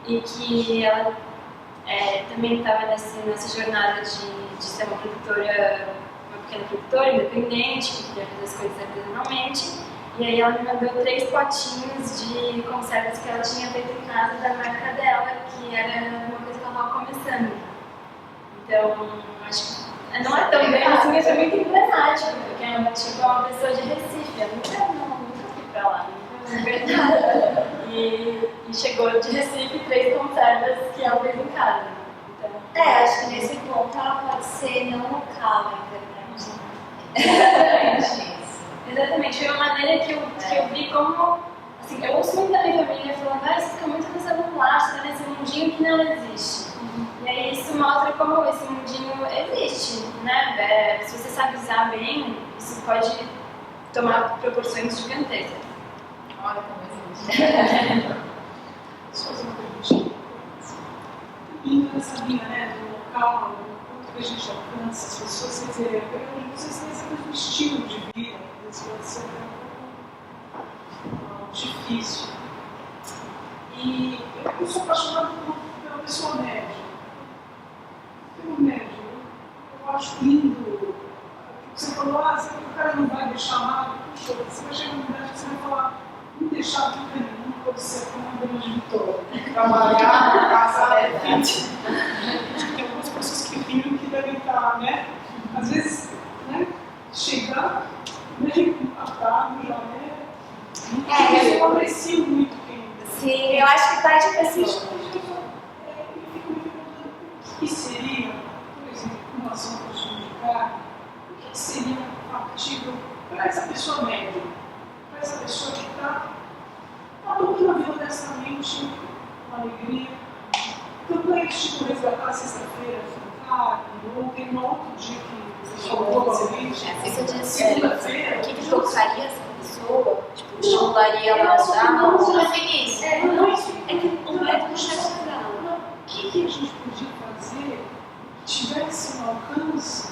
e que ela também estava nessa jornada de ser uma pequena produtora independente, que queria fazer as coisas artesanalmente. E aí ela me mandou 3 potinhos de conservas que ela tinha feito em casa da marca dela, que era uma coisa que ela estava começando. Então, acho que não é tão grande assim, mas foi muito emblemático, porque é uma pessoa de Recife, eu nunca fui pra lá, nunca vi nada. E chegou de Recife 3 conservas que ela fez em casa. Então, acho que nesse ponto ela pode ser não local na internet. Exatamente, foi uma maneira que eu vi como, assim, eu ouço muito da minha família falando, você fica muito no celular, você está nesse mundinho que não existe. E aí isso mostra como esse mundinho existe, né? Se você sabe usar bem, isso pode tomar proporções gigantescas. Olha como existe. Deixa eu fazer uma perguntinha. Indo nessa linha, né, do local, do quanto que a gente alcança as pessoas, quer dizer, vocês têm sempre um estilo de vida, isso pode ser um pouco difícil. E eu sou apaixonada pela pessoa média. Pelo médio, eu acho lindo. Você falou, o cara não vai deixar nada. Puxa, você vai chegar numa idade que você vai falar, não deixar nada nenhum, pode ser como uma dama de Vitória. Trabalhar, casar, tem algumas pessoas que viram que devem estar, né? Às vezes, né? Chegar, meio empatado, já é. Eu aprecio muito quem. Sim, eu acho que tá tipo assim. O que seria, por exemplo, com relação ao consumo de carne, o que seria factível para essa pessoa média, para essa pessoa que está tocando a vida honestamente, com alegria, campanhas tipo resgatar sexta-feira, carne, ou tem um outro dia que você falou provavelmente, segunda-feira. O que tocaria essa pessoa? Tipo, estimularia ela a ajudar? Não, não é isso. É que não é do chefe. O que a gente podia fazer que tivesse um alcance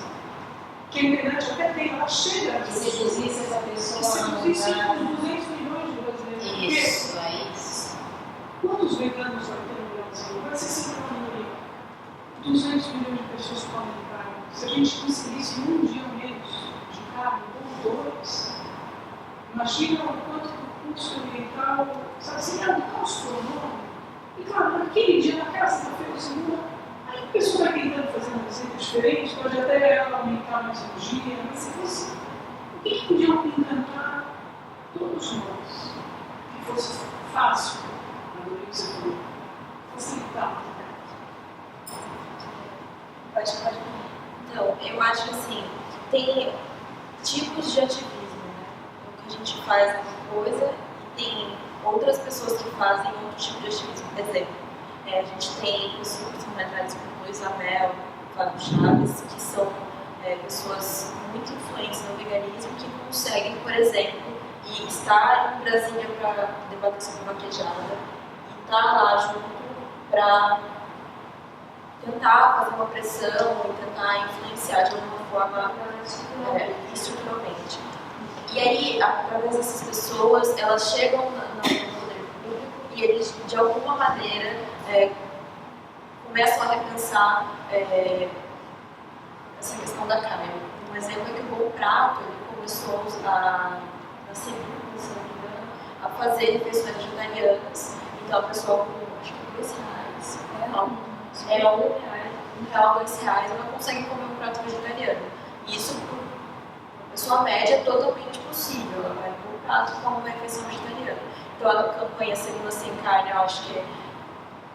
que a internet até tem, ela chega. Que seduzisse essa pessoa. Que seduzisse uns 200 milhões de brasileiros. Isso, é isso. Quantos veganos vai ter no Brasil? Vai ser sempre uma minoria. 200 milhões de pessoas comem carne. Se a gente conseguisse um dia menos de carne, ou 2, imagina o quanto do custo ambiental, sabe, seria um caos econômico. E claro, naquele dia, naquela sexta-feira ou segunda, aí a pessoa vai tentando fazer uma receita diferente, pode até ela aumentar mais um dia, mas se fosse, o que podia encantar todos nós? Que fosse fácil, adorei o que você falou, Pode. Então, eu acho assim, tem tipos de ativismo, né? O que a gente faz é uma coisa e tem outras pessoas que fazem outro tipo de ativismo. Por exemplo, a gente tem pessoas fundamentais como Luiz Amel, Fábio Chaves, que são pessoas muito influentes no veganismo que conseguem, por exemplo, estar em Brasília para debater sobre vaquejada e estar lá junto para tentar fazer uma pressão e tentar influenciar de alguma forma estruturalmente. E aí, através dessas pessoas, elas chegam no poder público e eles, de alguma maneira, começam a repensar essa questão da carne. Um exemplo é que o Bom Prato ele começou na segunda, se não me engano, a fazer refeições vegetarianas. Então, a pessoa com, acho que R$2, R$1, ela consegue comer um prato vegetariano. Isso, para uma pessoa média, é totalmente possível. Ela vai para um prato com uma refeição vegetariana. Então, a campanha Segunda Sem Carne, eu acho que é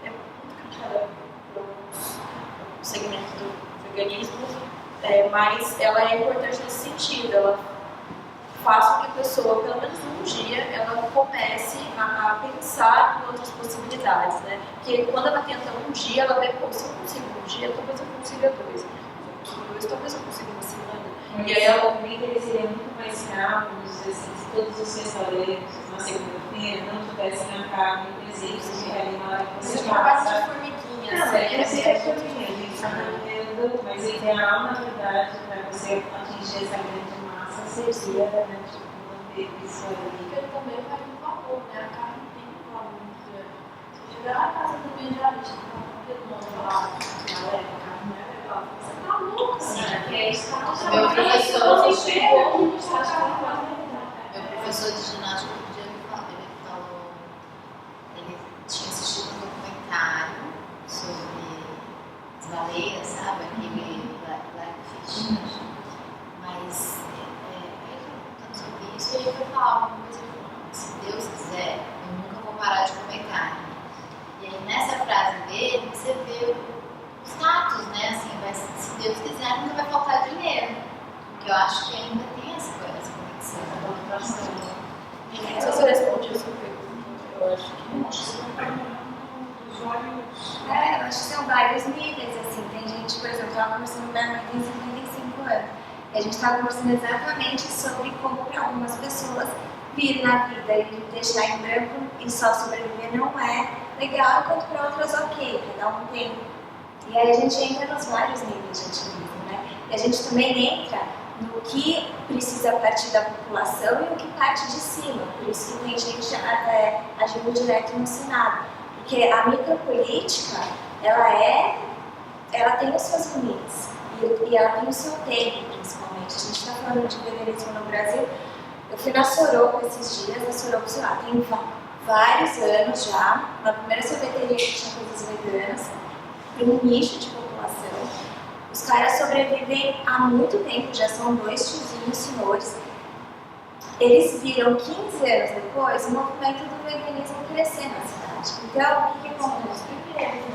muito criticada por alguns segmentos do veganismo, mas ela é importante nesse sentido. Ela faz com que a pessoa, pelo menos um dia, ela comece a pensar em outras possibilidades, né? Porque quando ela tenta um dia, ela vê, pô, se eu consigo um dia, talvez eu consiga dois. Se eu consigo dois, talvez eu consiga uma semana. E aí ela também seria muito mais rápido se todos os restaurantes na segunda-feira não tivessem a carne presente ali na hora que você passa. De formiguinhas. Não, é formiguinha, mas o ideal, na verdade, para você atingir essa grande massa, seria, né, tipo, manter isso ali. Porque também vai no valor, né? A carne tem um valor muito grande. Se chegar na casa do medialista, todo mundo falar, galera, a carne não é legal. Você tá louco, né? Porque é isso que tá Meu professor de ginástica um dia ele tinha assistido um documentário sobre as baleias, sabe? Aquele Blackfish, mas ele contando sobre isso e ele foi falar alguma coisa e falou, se Deus quiser, eu nunca vou parar de comer carne. E aí nessa frase dele, você vê o status, né? Assim, se Deus quiser, nunca vai faltar dinheiro. Porque eu acho que ainda tem essa conexão. Não sei se eu respondi a sua pergunta. Eu acho que não. Eu acho que são vários níveis, assim. Tem gente, por exemplo, eu estava conversando com minha mãe, tem 55 anos. E a gente estava conversando exatamente sobre como para algumas pessoas vir na vida e deixar em branco e só sobreviver não é legal, enquanto para outras ok, cada um tem. E aí a gente entra nos vários níveis de ativismo, né? E a gente também entra no que precisa partir da população e o que parte de cima. Por isso que tem gente agindo direto no Senado. Porque a micropolítica, ela tem os seus limites e ela tem o seu tempo, principalmente. A gente está falando de veganismo no Brasil. Eu fui na Soroco esses dias, na Soroco, sei lá, tem vários anos já. Na primeira sorveteria que tinha coisas veganas, tem um nicho de população. Os caras sobrevivem há muito tempo, já são 2 tiozinhos senhores. Eles viram 15 anos depois o movimento do veganismo crescer na cidade. Então, o que acontece?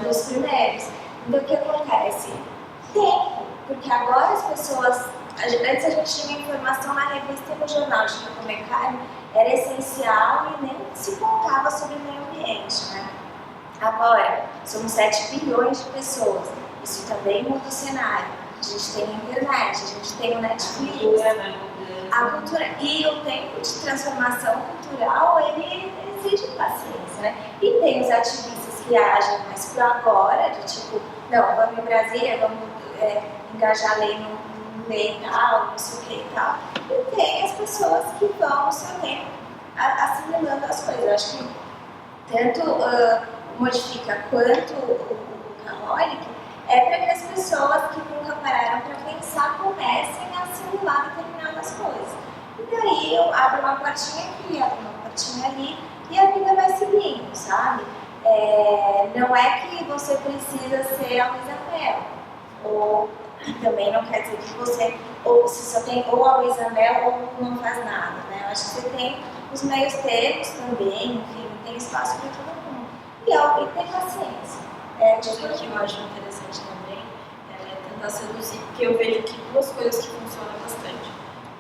Dos primeiros. Então, o que acontece? Tempo. Porque agora as pessoas... Antes a gente tinha informação na revista e no jornal de que comer carne era essencial e nem se contava sobre o meio ambiente, né? Agora, somos 7 bilhões de pessoas. Isso também muda o cenário. A gente tem a internet, a gente tem o Netflix. A cultura e o tempo de transformação cultural, ele exige paciência, né? E tem os ativistas que agem mais pro agora, de tipo, não, vamos em Brasília, vamos engajar a lei no meio e tal, não sei o que e tal. E tem as pessoas que vão no seu tempo assimilando as coisas. Eu acho que tanto modifica quanto o Catholic é para que as pessoas que nunca pararam para pensar comecem a assimilar determinadas coisas. E daí eu abro uma portinha aqui, abro uma portinha ali e a vida vai seguindo, sabe? Não é que você precisa ser a Luísa Mel, ou também não quer dizer que você ou se só tem ou a Luísa Mel ou não faz nada, né? Eu acho que você tem os meios termos também, enfim, tem espaço para todo mundo. E ter paciência. Coisa que eu acho interessante também é tentar seduzir, porque eu vejo que duas coisas que funcionam bastante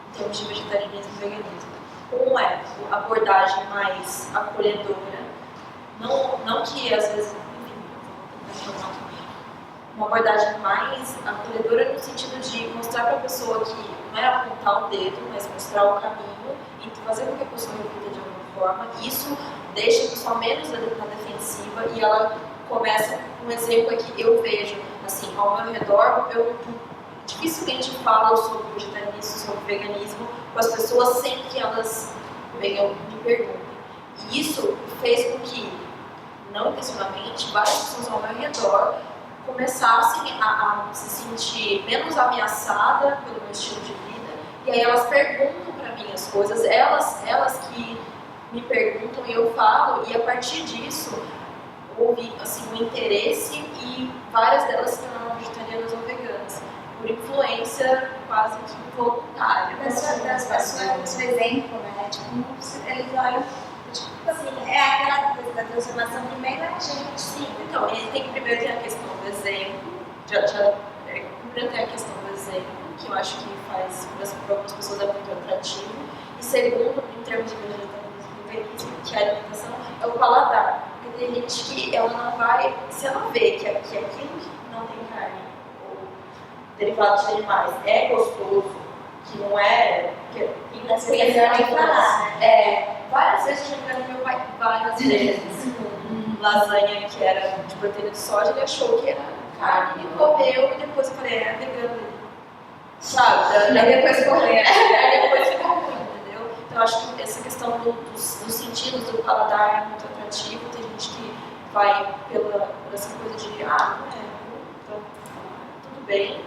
em termos de vegetarianismo e veganismo. Um é a abordagem mais acolhedora, não que às vezes, enfim, uma abordagem mais acolhedora no sentido de mostrar para a pessoa que não é apontar o dedo, mas mostrar o caminho e fazer com que a pessoa reflita de alguma forma. Isso deixa a pessoa menos na defensiva e ela começa, um exemplo é que eu vejo, assim, ao meu redor, eu dificilmente falo sobre vegetarianismo, sobre veganismo com as pessoas sem que elas venham me perguntem. E isso fez com que, não intencionalmente, várias pessoas ao meu redor começassem a se sentir menos ameaçada pelo meu estilo de vida, e aí elas perguntam para mim as coisas, elas que me perguntam e eu falo, e a partir disso houve assim, um interesse e várias delas se tornaram vegetarianas ou veganas, por influência quase que voluntária. Do seu exemplo, né? Tipo, eles olham, tipo assim, é aquela coisa da transformação primeiro é a gente, sim. Então, ele tem que primeiro ter a questão do exemplo, primeiro tem a questão do exemplo, que eu acho que faz para algumas pessoas é muito atrativo, e segundo, em termos de vegetarianismo e veganismo, que a alimentação é o paladar. Porque tem gente que ela não vai, se ela vê que aquilo que não tem carne ou derivados de animais é gostoso, que não é. Várias vezes eu já engano meu pai, várias vezes, lasanha que era de proteína de soja, ele achou que era carne, ele comeu e depois eu falei, é vegano. Sabe? Aí depois ficou ruim, entendeu? Então eu acho que essa questão dos sentidos do paladar é muito atrativo, tem gente que vai por essa coisa de, não é, então tudo bem,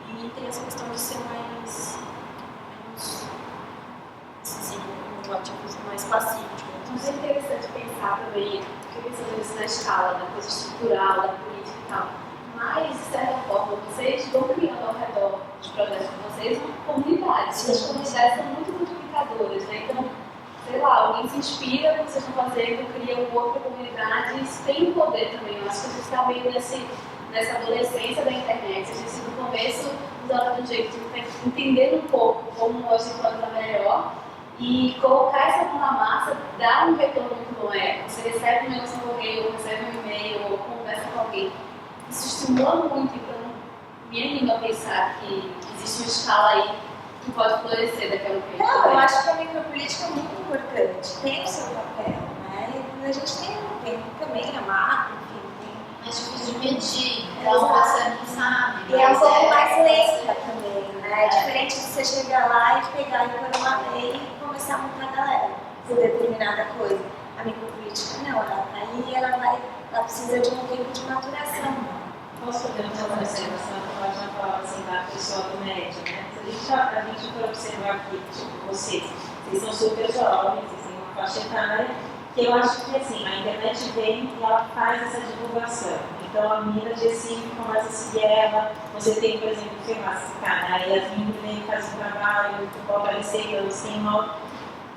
e tem essa questão de ser mais passivo. Mas é interessante pensar também, porque pensando nisso na escala, da coisa estrutural, da política e tal. Mas, de certa forma, vocês vão criando ao redor dos projetos de vocês comunidades. E as comunidades são muito multiplicadoras, né? Então, sei lá, alguém se inspira no que vocês estão fazendo, cria uma outra comunidade, isso tem um poder também. Eu acho que a gente está meio nessa adolescência da internet. A gente, no começo, usava do jeito de entender um pouco como hoje funciona melhor. E colocar essa mão na massa dá um retorno muito bom. Você recebe um negócio no correio, ou recebe um e-mail, ou conversa com alguém. Isso estimula muito, então me anima a pensar que existe uma escala aí que pode florescer daquela coisa. Não, eu acho que a micropolítica é muito importante, tem o seu papel, né? E a gente tem também a macro, enfim, É difícil de medir, então você não sabe. E é um pouco mais lenta também, né? É diferente de você chegar lá e pegar e pôr uma lei e começar a montar a galera por determinada coisa. A micropolítica não, ela tá aí, ela precisa de um tempo de maturação. Posso fazer uma observação? Ela já falava assim da pessoa do médio, né? Se a gente for observar aqui, tipo, vocês são super jovens, vocês têm uma faixa etária, que eu acho que assim, a internet vem e ela faz essa divulgação. Então a menina de Recife começa a seguir ela, você tem, por exemplo, sei lá, aí as meninas vêm fazem um trabalho, bota receita, assim,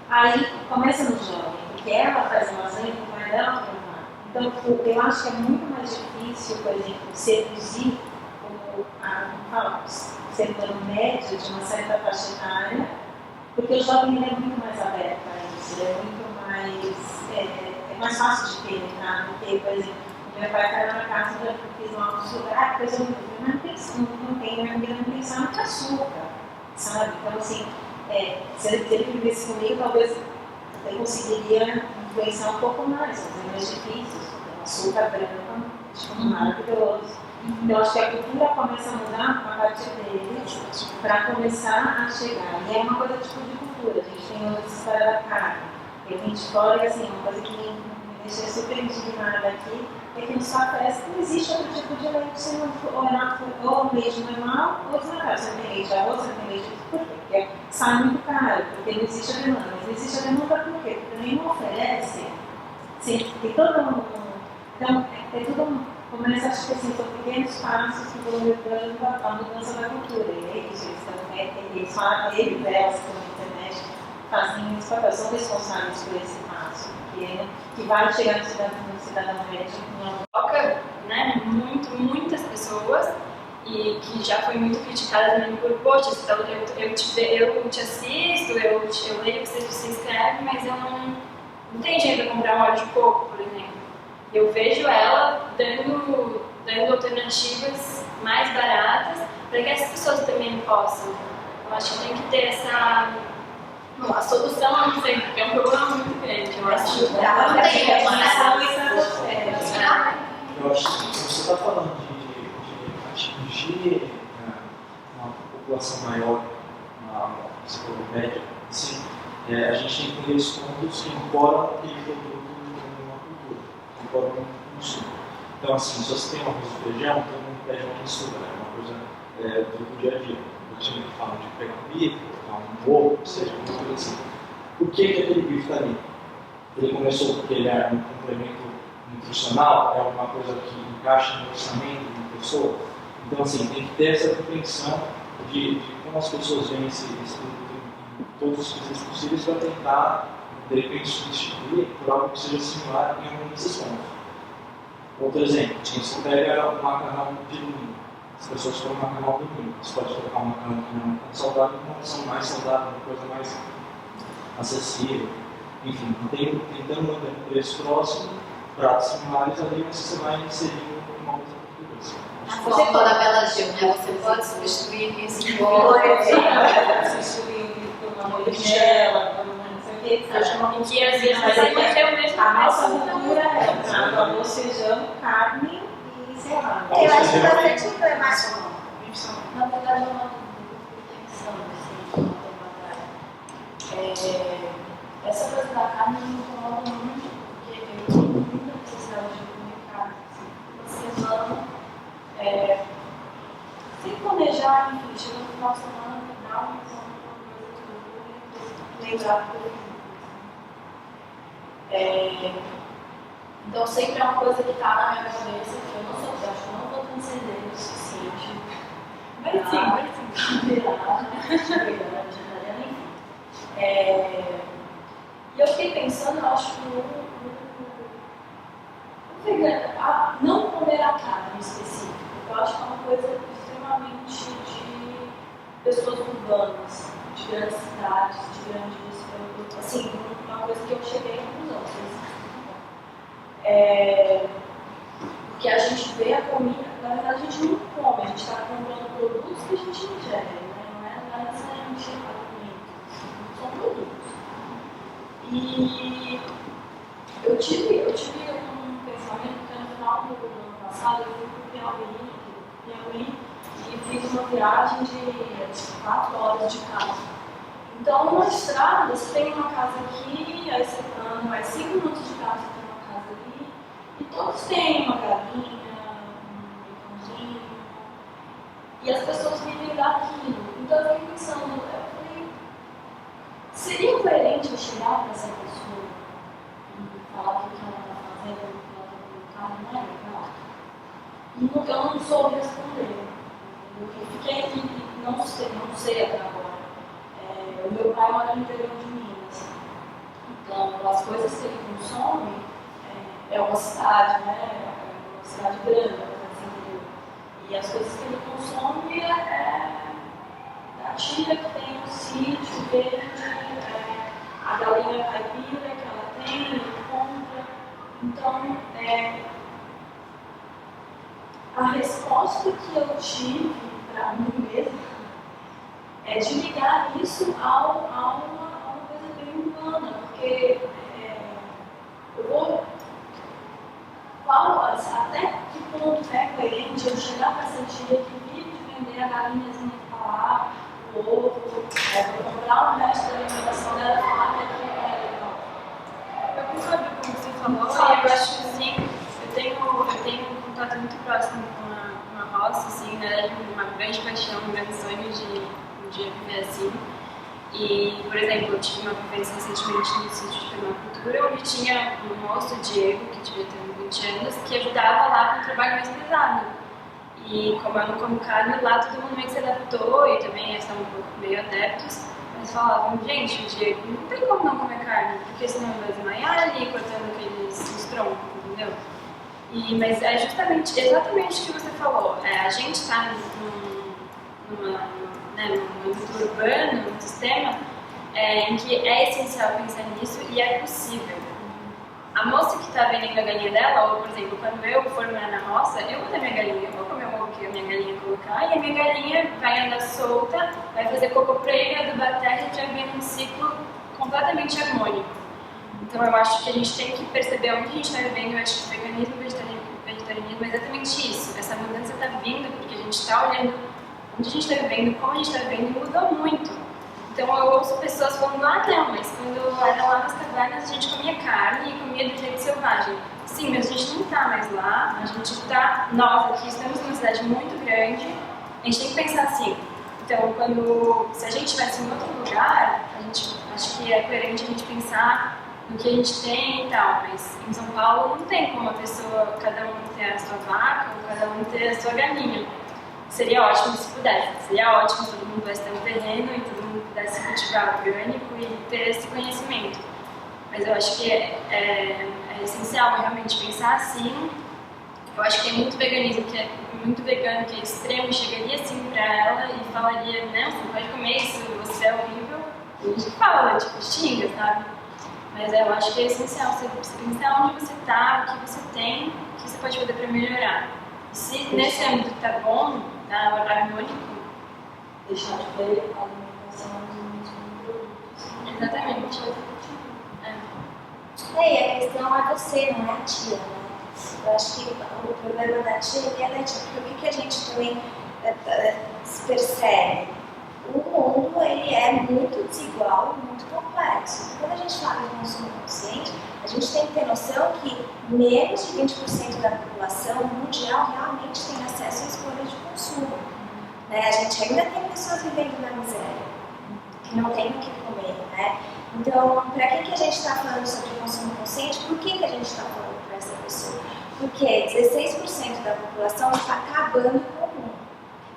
aí começa no jovem, porque ela faz uma lasanha com o pai dela provar. Então eu acho que é muito mais difícil, por exemplo, seduzir o ser humano médio de uma certa faixa etária, porque o jovem ele é muito mais aberto a isso, ele é muito mais. É mais fácil de penetrar do que, por exemplo, meu pai caiu na casa e já fez uma açúcar, coisa não tem manutenção de açúcar, sabe? Então, assim, se ele vivesse comigo, talvez eu conseguiria influenciar um pouco mais, mas é mais difícil. O açúcar branco é maravilhoso. Então, acho que a cultura começa a mudar a partir deles para começar a chegar. E é uma coisa tipo de cultura. A gente tem uma história da carne. Eu vim de fora e, assim, uma coisa que me deixa super indignada aqui é que nos cafés não existe outro tipo de leite, se não for ou leite normal ou desnatado. Você tem leite de arroz, você tem leite de por quê? Porque sai muito caro, porque não existe a demanda. Mas não existe a demanda por quê? Porque também não oferece. Sim, tem todo um. Então, é tudo um. Começa a acho que assim, são pequenos passos que vão levando a mudança da cultura. E é isso, eles falam, eles, elas, pela internet, fazem esse papel, são responsáveis por esse passo, que vai chegar no cidadão médio. Coloca, né, né? Muitas pessoas, e que já foi muito criticada também por, poxa, então eu te assisto, eu leio o que você escreve, mas eu não tenho dinheiro para comprar um óleo de coco, por exemplo. Eu vejo ela dando alternativas mais baratas para que as pessoas também possam. Eu acho que tem que ter essa... Bom, a solução eu não sei, porque é um problema muito grande. Eu acho que eu acho que você está falando de atingir uma população maior, uma média, assim, a gente tem que ter os pontos que incorporam aquele produto numa cultura, que incorporam no consumo. Então, assim, se você tem um arroz e feijão, todo mundo pede uma mistura, é uma coisa do dia a dia. Eu tinha que falar de pegar um bife, colocar um ovo, seja uma coisa assim. Por que aquele bife está ali? Ele começou porque ele é um complemento nutricional, é uma coisa que encaixa no orçamento de uma pessoa. Então, assim, tem que ter essa compreensão de como as pessoas veem esse produto em todos os coisas possíveis para tentar, de repente, substituir por algo que seja similar em algum desses pontos. Outro exemplo, você pega um macarrão de domingo. As pessoas comem macarrão de domingo. Você pode colocar um macarrão que não é tão saudável, uma opção mais saudável, uma coisa mais acessível. Enfim, tentando manter um preço próximo, pratos similares ali, mas você vai inserir uma outra cultura. A fórmula da Bela Gil, né? Você pode substituir isso substituir por uma mortadela, por uma não sei o que, que às vezes vai manter o mesmo a nossa preço. cultura é arroz, feijão, carne e sei lá. Eu acho que bastante emblemático. Na verdade, é uma intenção, assim, um tempo atrás. Essa coisa da carne me incomoda muito, porque eu tenho muita necessidade de comer carne. Assim, uma semana, sem planejar, enfim, chega no final de semana, me dá uma coisa que eu vou lembrar do que então sempre é uma coisa que está na minha cabeça, que eu não sou, acho que eu não vou transcender o suficiente. Vai sim. Virar, enfim. E eu fiquei pensando, eu acho que não comer a carne em específico, eu acho que é uma coisa extremamente de pessoas urbanas, de grandes cidades, de grandes, assim, uma coisa que eu cheguei à conclusão. Porque a gente vê a comida, na verdade a gente não come, a gente está comprando produtos que a gente ingere, né? Não é necessariamente alimentos, são produtos. E eu tive um pensamento que no final do ano passado eu fui para o Piauí e fiz uma viagem de 4 horas de carro. Então, na estrada, você tem uma casa aqui, aí você anda mais 5 minutos de carro, você tem uma casa ali, e todos têm uma galinha, um pãozinho, e as pessoas vivem daquilo. Então, eu fiquei pensando, seria coerente eu chegar para essa pessoa e falar que o que ela está fazendo, o que ela está colocando, não é legal? E eu não soube responder. Eu fiquei aqui e não sei até agora. O meu pai mora no interior de Minas. Então, as coisas que ele consome, é uma cidade, né? É uma cidade grande, assim, e as coisas que ele consome a tia que tem um sítio verde, a galinha caipira que ela tem, ele compra. Então, a resposta que eu tive para mim mesma é de ligar isso a uma coisa bem humana, porque eu vou até que ponto é coerente eu chegar para essa tia que vive de vender a galinhazinha que está lá, o ovo, comprar o resto da alimentação dela e falar que aquilo é legal. Eu concordo com o que você falou, eu acho que sim, eu tenho um contato muito próximo com a roça, assim, né, uma grande paixão, um grande sonho de um dia viver assim. E, por exemplo, eu tive uma vivência recentemente no sítio de permacultura, onde tinha um moço, o Diego, que devia ter uns 20 anos, que ajudava lá com o trabalho mais pesado. E como eu não como carne, lá todo mundo meio que se adaptou e também eles estavam um pouco meio adeptos, mas falavam, gente, o Diego não tem como não comer carne, porque senão ele vai desmaiar ali cortando os troncos, entendeu? Mas é exatamente o que você falou. A gente está num âmbito urbano, num sistema em que é essencial pensar nisso e é possível. A moça que está vendendo a galinha dela, ou por exemplo, quando eu for morar na roça, eu vou ter minha galinha, eu vou comer o ovo que a minha galinha colocar, e a minha galinha vai andar solta, vai fazer cocô pra ele, adubar a terra e já vem num ciclo completamente harmônico. Então eu acho que a gente tem que perceber onde a gente está vivendo. Eu acho que o veganismo e o vegetarianismo é exatamente isso. Essa mudança está vindo porque a gente está olhando onde a gente está vivendo, como a gente está vivendo, e mudou muito. Então eu ouço pessoas falando, não, mas quando eu era lá nas cavernas a gente comia carne e comia do jeito selvagem. Sim, mas a gente não está mais lá, a gente está, nós aqui estamos numa cidade muito grande, a gente tem que pensar assim. Então, se a gente estivesse em outro lugar, acho que é coerente a gente pensar no que a gente tem e tal, mas em São Paulo não tem como cada um ter a sua vaca ou cada um ter a sua galinha. Seria ótimo se pudesse, seria ótimo se todo mundo pudesse ter um terreno e todo mundo pudesse cultivar orgânico e ter esse conhecimento. Mas eu acho que é essencial realmente pensar assim. Eu acho que tem muito veganismo, que é muito vegano, que é extremo, chegaria assim pra ela e falaria, não, você não pode comer isso, você é horrível. E a gente fala, tipo, xinga, sabe? Mas eu acho que é essencial você pensar onde você está, o que você tem, o que você pode fazer para melhorar. E se nesse âmbito está bom, tá harmônico, deixar de ver a alimentação dos produtos. Exatamente. E a questão é você, não é a tia, né? Eu acho que o problema da tia é da tia, porque o que a gente também se percebe? O mundo ele é muito desigual e muito complexo. Quando a gente fala de consumo consciente, a gente tem que ter noção que menos de 20% da população mundial realmente tem acesso à escolha de consumo. Né? A gente ainda tem pessoas vivendo na miséria, que não tem o que comer. Né? Então, para que a gente está falando sobre consumo consciente? Por que a gente está falando para essa pessoa? Porque 16% da população está acabando com o mundo.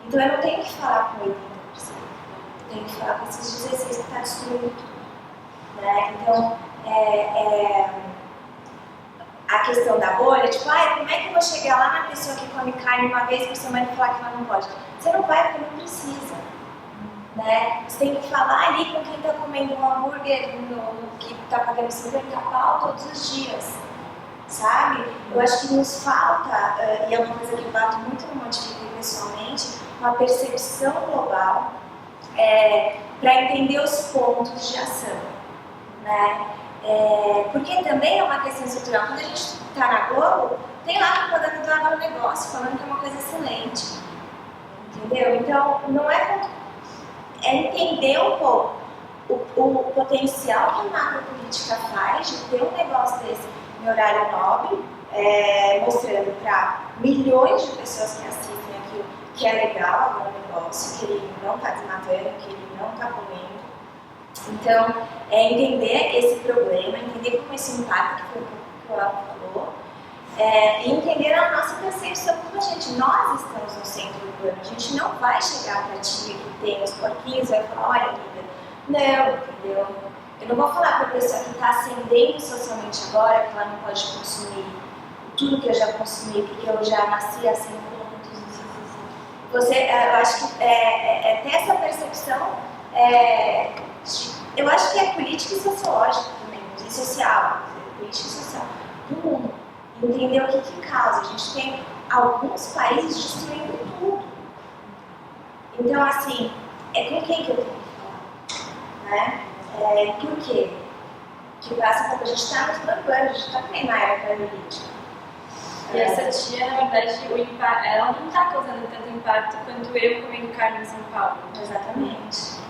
Então, eu não tenho que falar com 80%. Tem que falar com esses 16 que está destruindo tudo. Né? Então, a questão da bolha, tipo, como é que eu vou chegar lá na pessoa que come carne uma vez por semana e falar que ela não pode? Você não vai porque não precisa. Né? Você tem que falar ali com quem está comendo um hambúrguer que está pagando 50 pau todos os dias. Sabe? Eu acho que nos falta, e é uma coisa que eu bato muito no Modifique pessoalmente, uma percepção global para entender os pontos de ação, né? Porque também é uma questão estrutural. Quando a gente está na Globo, tem lá a propaganda do agronegócio falando que é uma coisa excelente, entendeu? Então, não é entender um pouco o potencial que a macropolítica faz de ter um negócio desse em horário nobre, mostrando para milhões de pessoas que assistem aquilo que é legal no negócio, que ele não está desmatando, que ele não está comendo. Então, entender esse problema, entender como isso impacta, que foi o que o Elton falou, e entender a nossa percepção como nós estamos no centro urbano. A gente não vai chegar para a tia que tem os porquinhos e vai falar, olha, amiga, não, entendeu? Eu não vou falar para a pessoa que está ascendendo socialmente agora que ela não pode consumir tudo que eu já consumi, porque eu já nasci assim. Eu acho que ter essa percepção, eu acho que é política e sociológica também, e social, política e social do mundo. Entender o que causa. A gente tem alguns países destruindo tudo. Então, assim, com quem que eu tenho que falar? Né? Por quê? Que passa porque a gente está nos trampando, a gente está também na era política. E essa tia, na verdade, ela não está causando tanto impacto quanto eu comendo carne em São Paulo. Exatamente.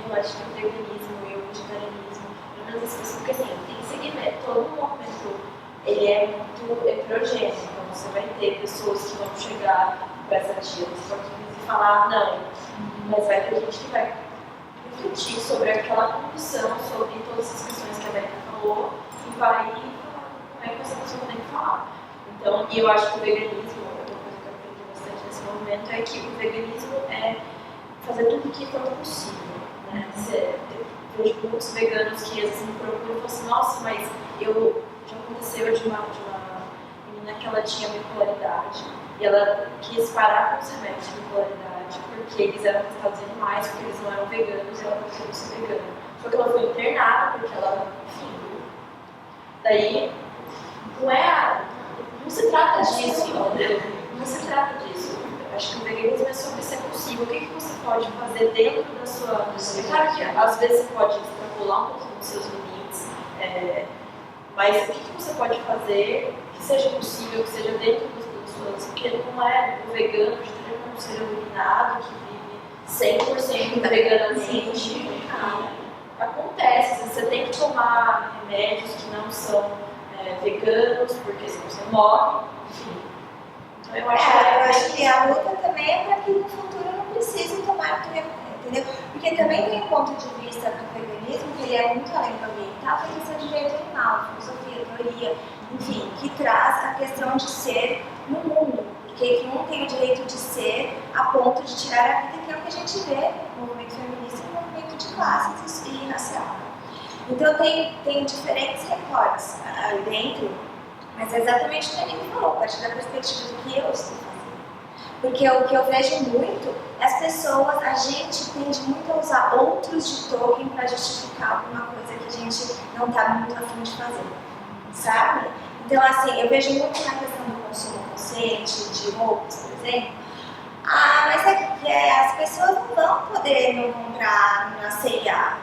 Eu acho que o veganismo e o vegetarianismo, pelo menos as pessoas, porque assim, tem que seguir, todo o movimento, ele é muito heterogêneo. Então você vai ter pessoas que vão chegar para essa tia dos porquinhos e falar não, mas vai ter gente que vai refletir sobre aquela condição, sobre todas as questões que a Beca falou e vai falar como é que essa pessoa tem que falar. Então, e eu acho que o veganismo, uma coisa que eu aprendi bastante nesse movimento, é que o veganismo é fazer tudo o que for possível. Né? Eu vejo muitos veganos que às vezes me procuram e falam assim, nossa, mas já aconteceu de uma menina porque ela tinha bipolaridade. E ela quis parar com os remédios de bipolaridade, porque eles eram testados em animais, porque eles não eram veganos e ela precisava ser vegana. Só que ela foi internada porque ela, enfim. Daí, não se trata disso, entendeu? Não se trata disso. Eu acho que o veganismo é sobre ser possível. O que você pode fazer dentro da sua... Claro que às vezes você pode extrapolar um pouquinho dos seus limites, mas o que você pode fazer que seja possível, que seja dentro das suas... Porque não é o vegano de ter como ser iluminado, que vive 100% veganamente. Acontece, você tem que tomar remédios que não são veganos, porque senão você morre, enfim. Então eu acho que a luta também é para que no futuro eu não precise tomar tudo, entendeu? Porque também tem um ponto de vista do veganismo, que ele é muito além do ambiental, que é a questão de direito animal, filosofia, teoria, enfim, que traz a questão de ser no mundo, porque que um tem o direito de ser a ponto de tirar a vida, que é o que a gente vê no movimento feminista e no movimento de classes e racial. Então tem diferentes recortes aí dentro, mas é exatamente o que a Aline falou, a partir da perspectiva do que eu estou fazendo. Porque o que eu vejo muito é as pessoas, a gente tende muito a usar outros de token para justificar alguma coisa que a gente não está muito afim de fazer, sabe? Então, assim, eu vejo muito na questão do consumo consciente, de roupas, por exemplo. Mas é que as pessoas não vão poder não comprar na C&A.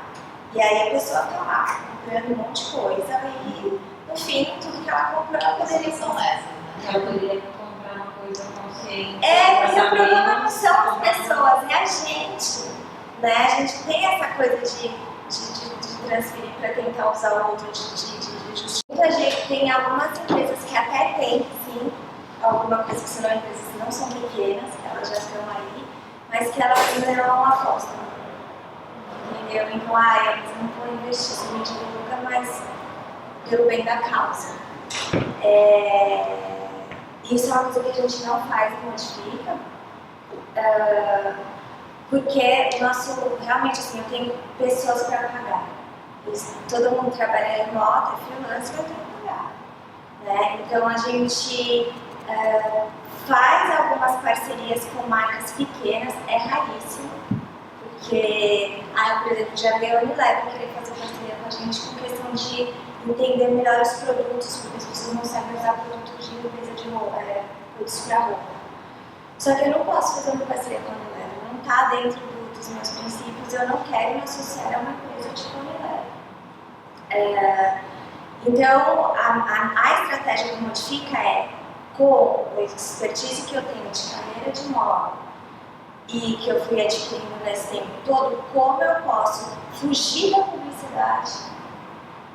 E aí a pessoa fica lá, comprando um monte de coisa e, no fim, tudo que ela comprou, ela poderia comprar. Ela poderia comprar uma coisa consciente. Porque o problema não são as pessoas, é a gente. Né? A gente tem essa coisa de transferir para tentar usar o outro, de justiça. Muita gente tem algumas empresas que até tem, sim, alguma coisa que são empresas que não são pequenas, elas já estão aí, mas que elas ainda não apostam. Entendeu? Então, eu não vou investir somente no lucro, mas pelo bem da causa. Isso é uma coisa que a gente não faz e modifica, porque o nosso, realmente, assim, eu tenho pessoas para pagar. Todo mundo trabalha remoto, é freelancer, eu tenho que pagar. Né? Então, a gente faz algumas parcerias com marcas pequenas, é raríssimo. Porque, por exemplo, já veio a Unilever querer fazer parceria com a gente com questão de entender melhor os produtos, porque as pessoas não sabem usar produtos de limpeza de roupa, produtos para roupa. Só que eu não posso fazer uma parceria com a Unilever, não está dentro dos meus princípios, eu não quero me associar a uma empresa tipo a Unilever. Então, a estratégia do Modifica é, com a expertise que eu tenho de carreira de moda, e que eu fui adquirindo nesse tempo todo, como eu posso fugir da publicidade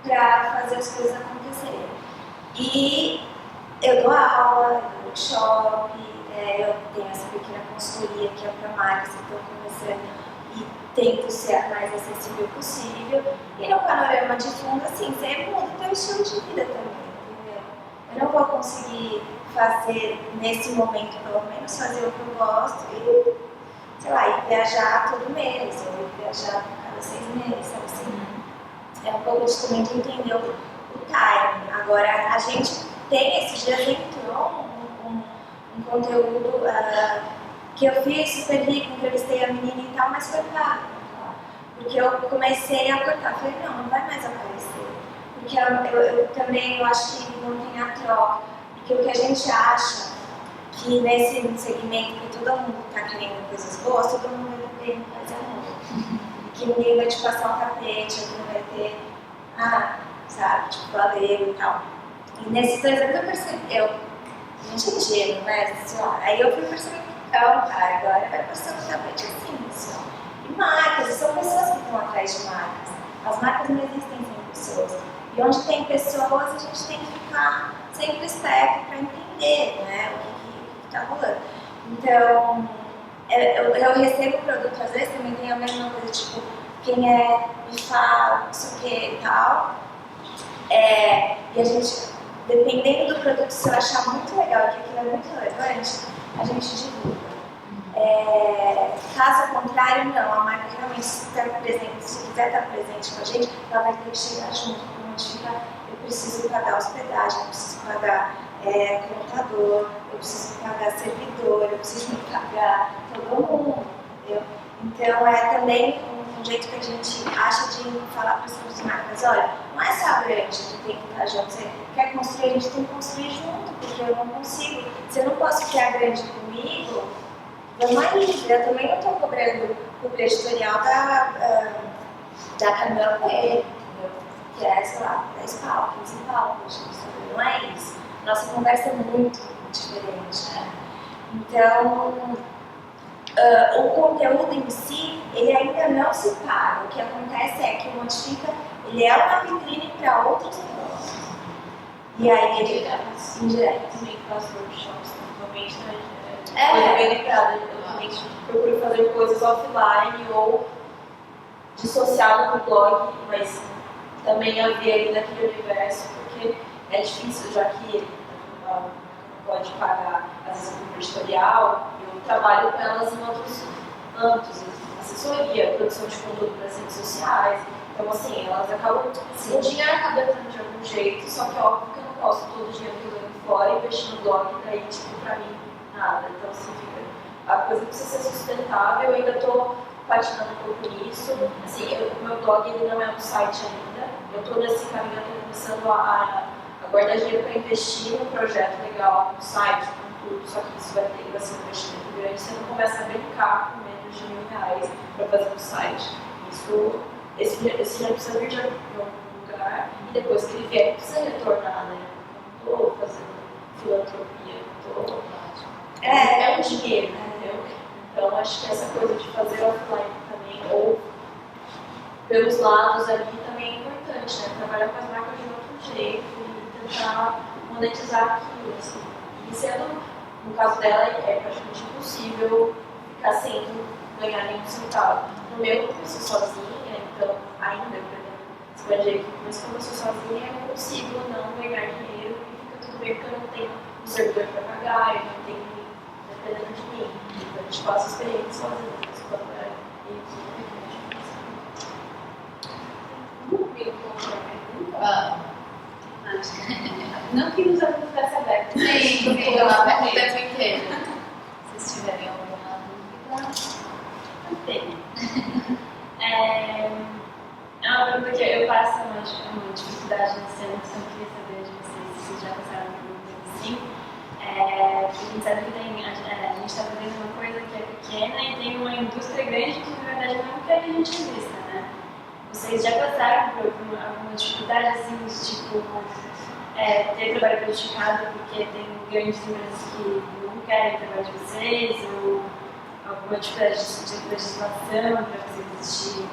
para fazer as coisas acontecerem. E eu dou aula, eu dou workshop, eu tenho essa pequena consultoria que é para marcas que estão começando e tento ser a mais acessível possível. E no panorama de fundo, assim, você muda o teu estilo de vida também, entendeu? Eu não vou conseguir fazer, nesse momento pelo menos, fazer o que eu gosto e, sei lá, ir viajar todo mês, ou ir viajar cada 6 meses, sabe assim? É um pouco de também de entender o timing. Agora, a gente tem, esses dias entrou um conteúdo que eu fiz super rico, entrevistei a menina e tal, mas foi pago. Porque eu comecei a cortar, falei, não vai mais aparecer. Porque eu também acho que não tem a troca. Porque o que a gente acha que nesse segmento que todo mundo está querendo coisas boas, todo mundo vai ter coisa ruim. Que ninguém vai te passar um tapete, que não vai ter, sabe, tipo, valeu e tal. E nesses 2 anos eu percebi, a gente é ingênuo, né? Aí eu fui percebendo que agora vai passar um tapete assim, só. E marcas, são pessoas que estão atrás de marcas. As marcas não existem sem pessoas. E onde tem pessoas, a gente tem que ficar sempre esperto para entender, né, o que está rolando. Então, eu recebo produto, às vezes também tem a mesma coisa, tipo, quem me fala, não sei o que e tal. E a gente, dependendo do produto, se eu achar muito legal, que aquilo é muito relevante, a gente divulga. Caso contrário, não, a marca realmente, se quiser estar presente com a gente, ela vai ter que chegar junto para modificar eu preciso pagar hospedagem, eu preciso pagar computador, eu preciso pagar servidor, eu preciso pagar todo mundo, entendeu? Então é também um jeito que a gente acha de falar para as funcionárias, olha, não é só a grande que tem que estar junto, você quer construir, a gente tem que construir junto, porque eu não consigo, se eu não posso criar grande comigo, vamos aí, eu também não estou cobrando o editorial da Camila Coelho, que é, sei lá, 10 pau, 15 pau, não é isso. Nossa conversa é muito diferente, né? Então, o conteúdo em si, ele ainda não se paga. O que acontece é que o Modifica, ele é uma vitrine para outros negócios. E aí ele indireto. Também faço workshops, normalmente, né? Coisa bem lembrada. Eu também procuro fazer coisas offline ou dissociado do blog, mas também a ver ali naquele universo, porque é difícil, já que ele não pode pagar às vezes um editorial, eu trabalho com elas em outros âmbitos, assessoria, produção de conteúdo para as redes sociais, então assim, elas acabam, o dinheiro acaba entrando de algum jeito, só que é óbvio que eu não posso todo o dinheiro que eu ganho fora investir no blog, daí tipo, pra mim, nada, então assim, a coisa precisa ser sustentável, eu ainda estou patinando um pouco nisso, assim, o meu blog ele não é um site ainda, eu estou nesse caminho, eu estou começando a guardar dinheiro para investir num projeto legal, num site, com tudo, só que isso vai ser um investimento grande, você não começa a brincar com menos de R$1.000 para fazer um site. Esse dinheiro precisa vir de algum lugar e depois que ele vier, precisa retornar, né? Eu não estou fazendo filantropia, é um dinheiro, entendeu? Então acho que essa coisa de fazer offline também, ou pelos lados ali, também é importante, né? Trabalhar com as marcas de outro jeito e tentar monetizar aquilo, assim. E sendo, no caso dela, é praticamente impossível ficar sem ganhar nenhum centavo. No meu, eu sou sozinha, então ainda eu pretendo expandir aqui, mas como eu sou sozinha, eu consigo não ganhar dinheiro e fica tudo bem porque eu não tenho um servidor para pagar, eu não tenho ninguém dependendo de mim. Então a gente passa experiência sozinha, mas quando é não que nos alunos dessa aberta. Sim, tem lá o tempo inteiro. Se vocês tiverem alguma dúvida. Não tem. É uma pergunta que eu passo uma dificuldade nesse ano, que eu queria saber de vocês, se vocês já passaram por uma coisa assim. A gente sabe que a gente está vivendo uma coisa que é pequena e tem uma indústria grande que, na verdade, não quer que a gente exista, né? Vocês já passaram por alguma dificuldade, assim, tipo, ter trabalho prejudicado porque tem grandes empresas que não querem trabalhar de vocês, ou alguma dificuldade de legislação para vocês existirem?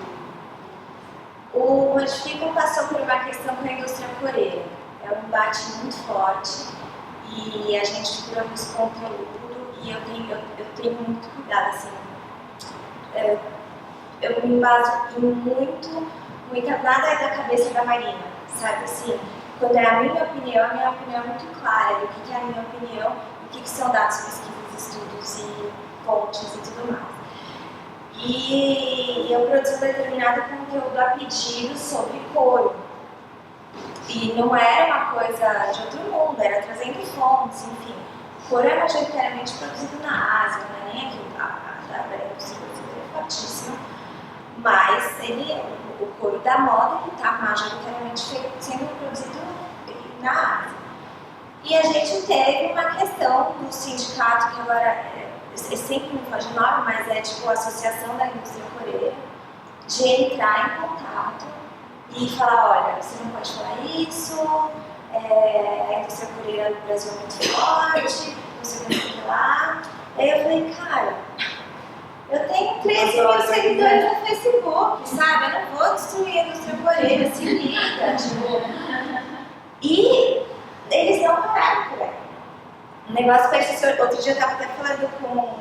O Modifica passou por uma questão com a indústria coreana. É um embate muito forte e a gente produz conteúdo e eu tenho muito cuidado, assim. Eu me baso em nada é da cabeça da Marina, sabe assim? Quando é a minha opinião é muito clara do que é a minha opinião, o que são dados, pesquisas, estudos e fontes e tudo mais. E eu produzo determinado conteúdo a pedido sobre couro. E não era uma coisa de outro mundo, era trazendo fontes, enfim. O couro é majoritariamente produzido na Ásia, não é nem aqui da indústria é fortíssima. Mas o couro da moda está majoritariamente sendo produzido na Ásia. E a gente teve uma questão no sindicato, que agora sempre me foge o nome, mas é tipo a Associação da Indústria Coreana, de entrar em contato e falar, olha, você não pode falar isso, a indústria coreana no Brasil é muito forte, você tem que ir lá. Aí eu falei, cara, eu tenho 13 mil seguidores no Facebook, sabe? Eu não vou destruir a indústria coreana, se liga, tipo. E eles não pararam por aí. O negócio persistiu. Outro dia eu estava até falando com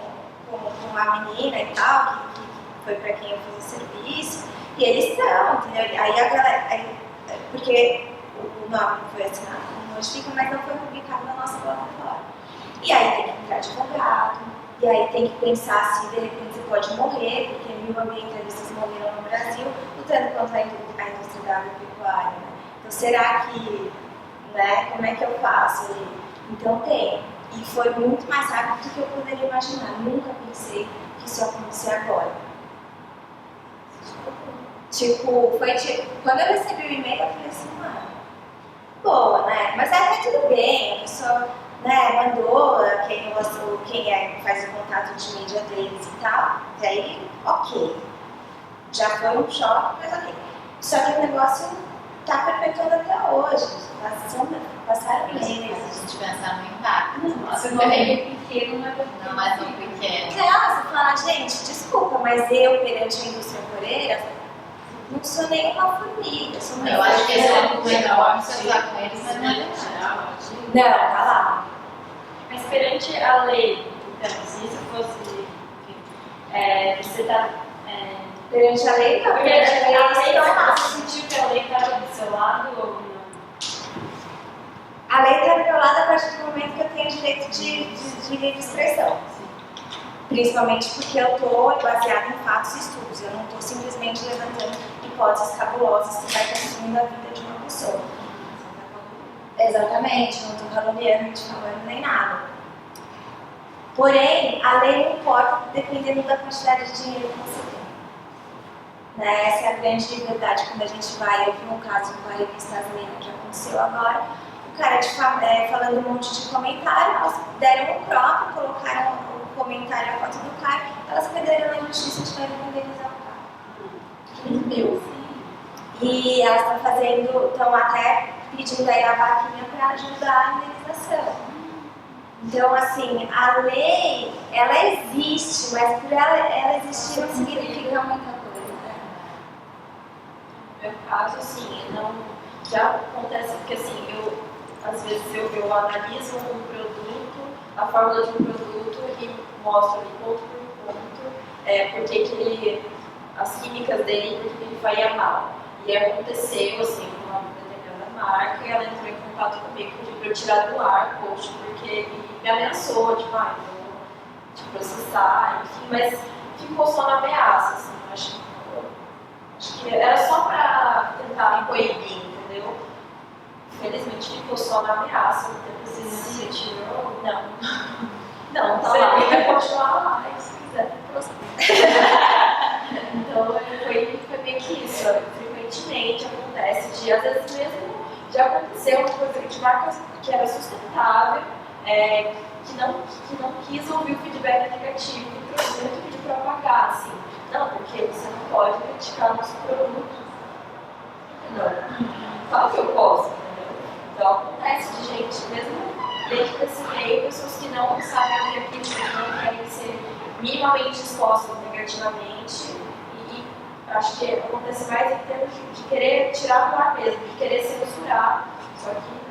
uma menina e tal, que foi para quem eu fiz o serviço, e eles estão, entendeu? Aí a galera, porque o nome foi assinado como Modifica, mas não foi publicado na nossa plataforma. E aí tem que entrar advogado, e aí tem que pensar se de repente você pode morrer, porque 1.000 ambientalistas morreram no Brasil, lutando contra a indústria da agropecuária, né? Então será que, né, como é que eu faço? Então tem. E foi muito mais rápido do que eu poderia imaginar. Nunca pensei que isso ia acontecer agora. Tipo, foi tipo, quando eu recebi o e-mail, eu falei assim, mano, boa, né? Mas até tudo bem, a pessoa, né, mandou quem faz o contato de mídia deles e tal, e aí, ok. Já foi um choque, mas ok. Só que o negócio tá perpetuando até hoje. Passaram meses. Se a gente pensar no impacto. Nossa, não é pequeno, não é Não é tão pequeno. Você fala, gente, desculpa, mas eu, perante a indústria coreana, não sou nem uma formiga. Eu acho que esse é um legal observar com eles, mas não é Não, tá lá. Mas perante a lei, então, se isso fosse. Você está. Perante a lei, não. Porque Perante a lei, você sentiu que a lei estava do seu lado ou não? a lei está do meu lado a partir do momento que eu tenho direito de livre expressão. Principalmente porque eu estou baseada em fatos e estudos. Eu não estou simplesmente levantando hipóteses cabulosas que vai destruindo a vida de uma pessoa. Exatamente, não estou caluniando, difamando nem nada. Porém, a lei não importa dependendo da quantidade de dinheiro que você tem. Né? Essa é a grande liberdade quando a gente vai. Eu vi um caso com a revista Aslena que aconteceu agora. O cara falando um monte de comentário, elas deram um crop, colocaram o comentário, a foto do cara, elas perderam na justiça e tiveram que indenizar o cara. 15 mil. E elas estão até pedindo aí a vaquinha para ajudar a indenização. Então, assim, a lei, ela existe, mas por ela existir não significa muita coisa. No meu caso, assim, não, já acontece porque, assim, às vezes eu analiso um produto, a fórmula de um produto e mostro ali ponto por ponto, porque que ele, as químicas dele, porque ele faria mal. E aconteceu, assim, com uma determinada marca, e ela entrou em contato comigo, pediu para eu tirar do ar o post, porque ele me ameaçou, tipo, vou te processar, enfim, mas ficou só na ameaça, assim, acho que era só para tentar me coibir, entendeu? Infelizmente ficou só na ameaça, depois se retirou, não, tá lá, vai continuar lá, se quiser. Então foi meio que isso, frequentemente acontece, às vezes mesmo já aconteceu uma coisa de marcas que era sustentável, que não quis ouvir o feedback negativo e trouxe muito vídeo para apagar, assim, não, porque você não pode criticar nosso produto. Não, fala que eu posso, entendeu? Então acontece de gente, mesmo dentro desse meio, pessoas que não sabem ouvir a crítica, que não querem ser minimamente expostas negativamente, e acho que acontece mais em termos de querer tirar do ar mesmo, de querer censurar, só que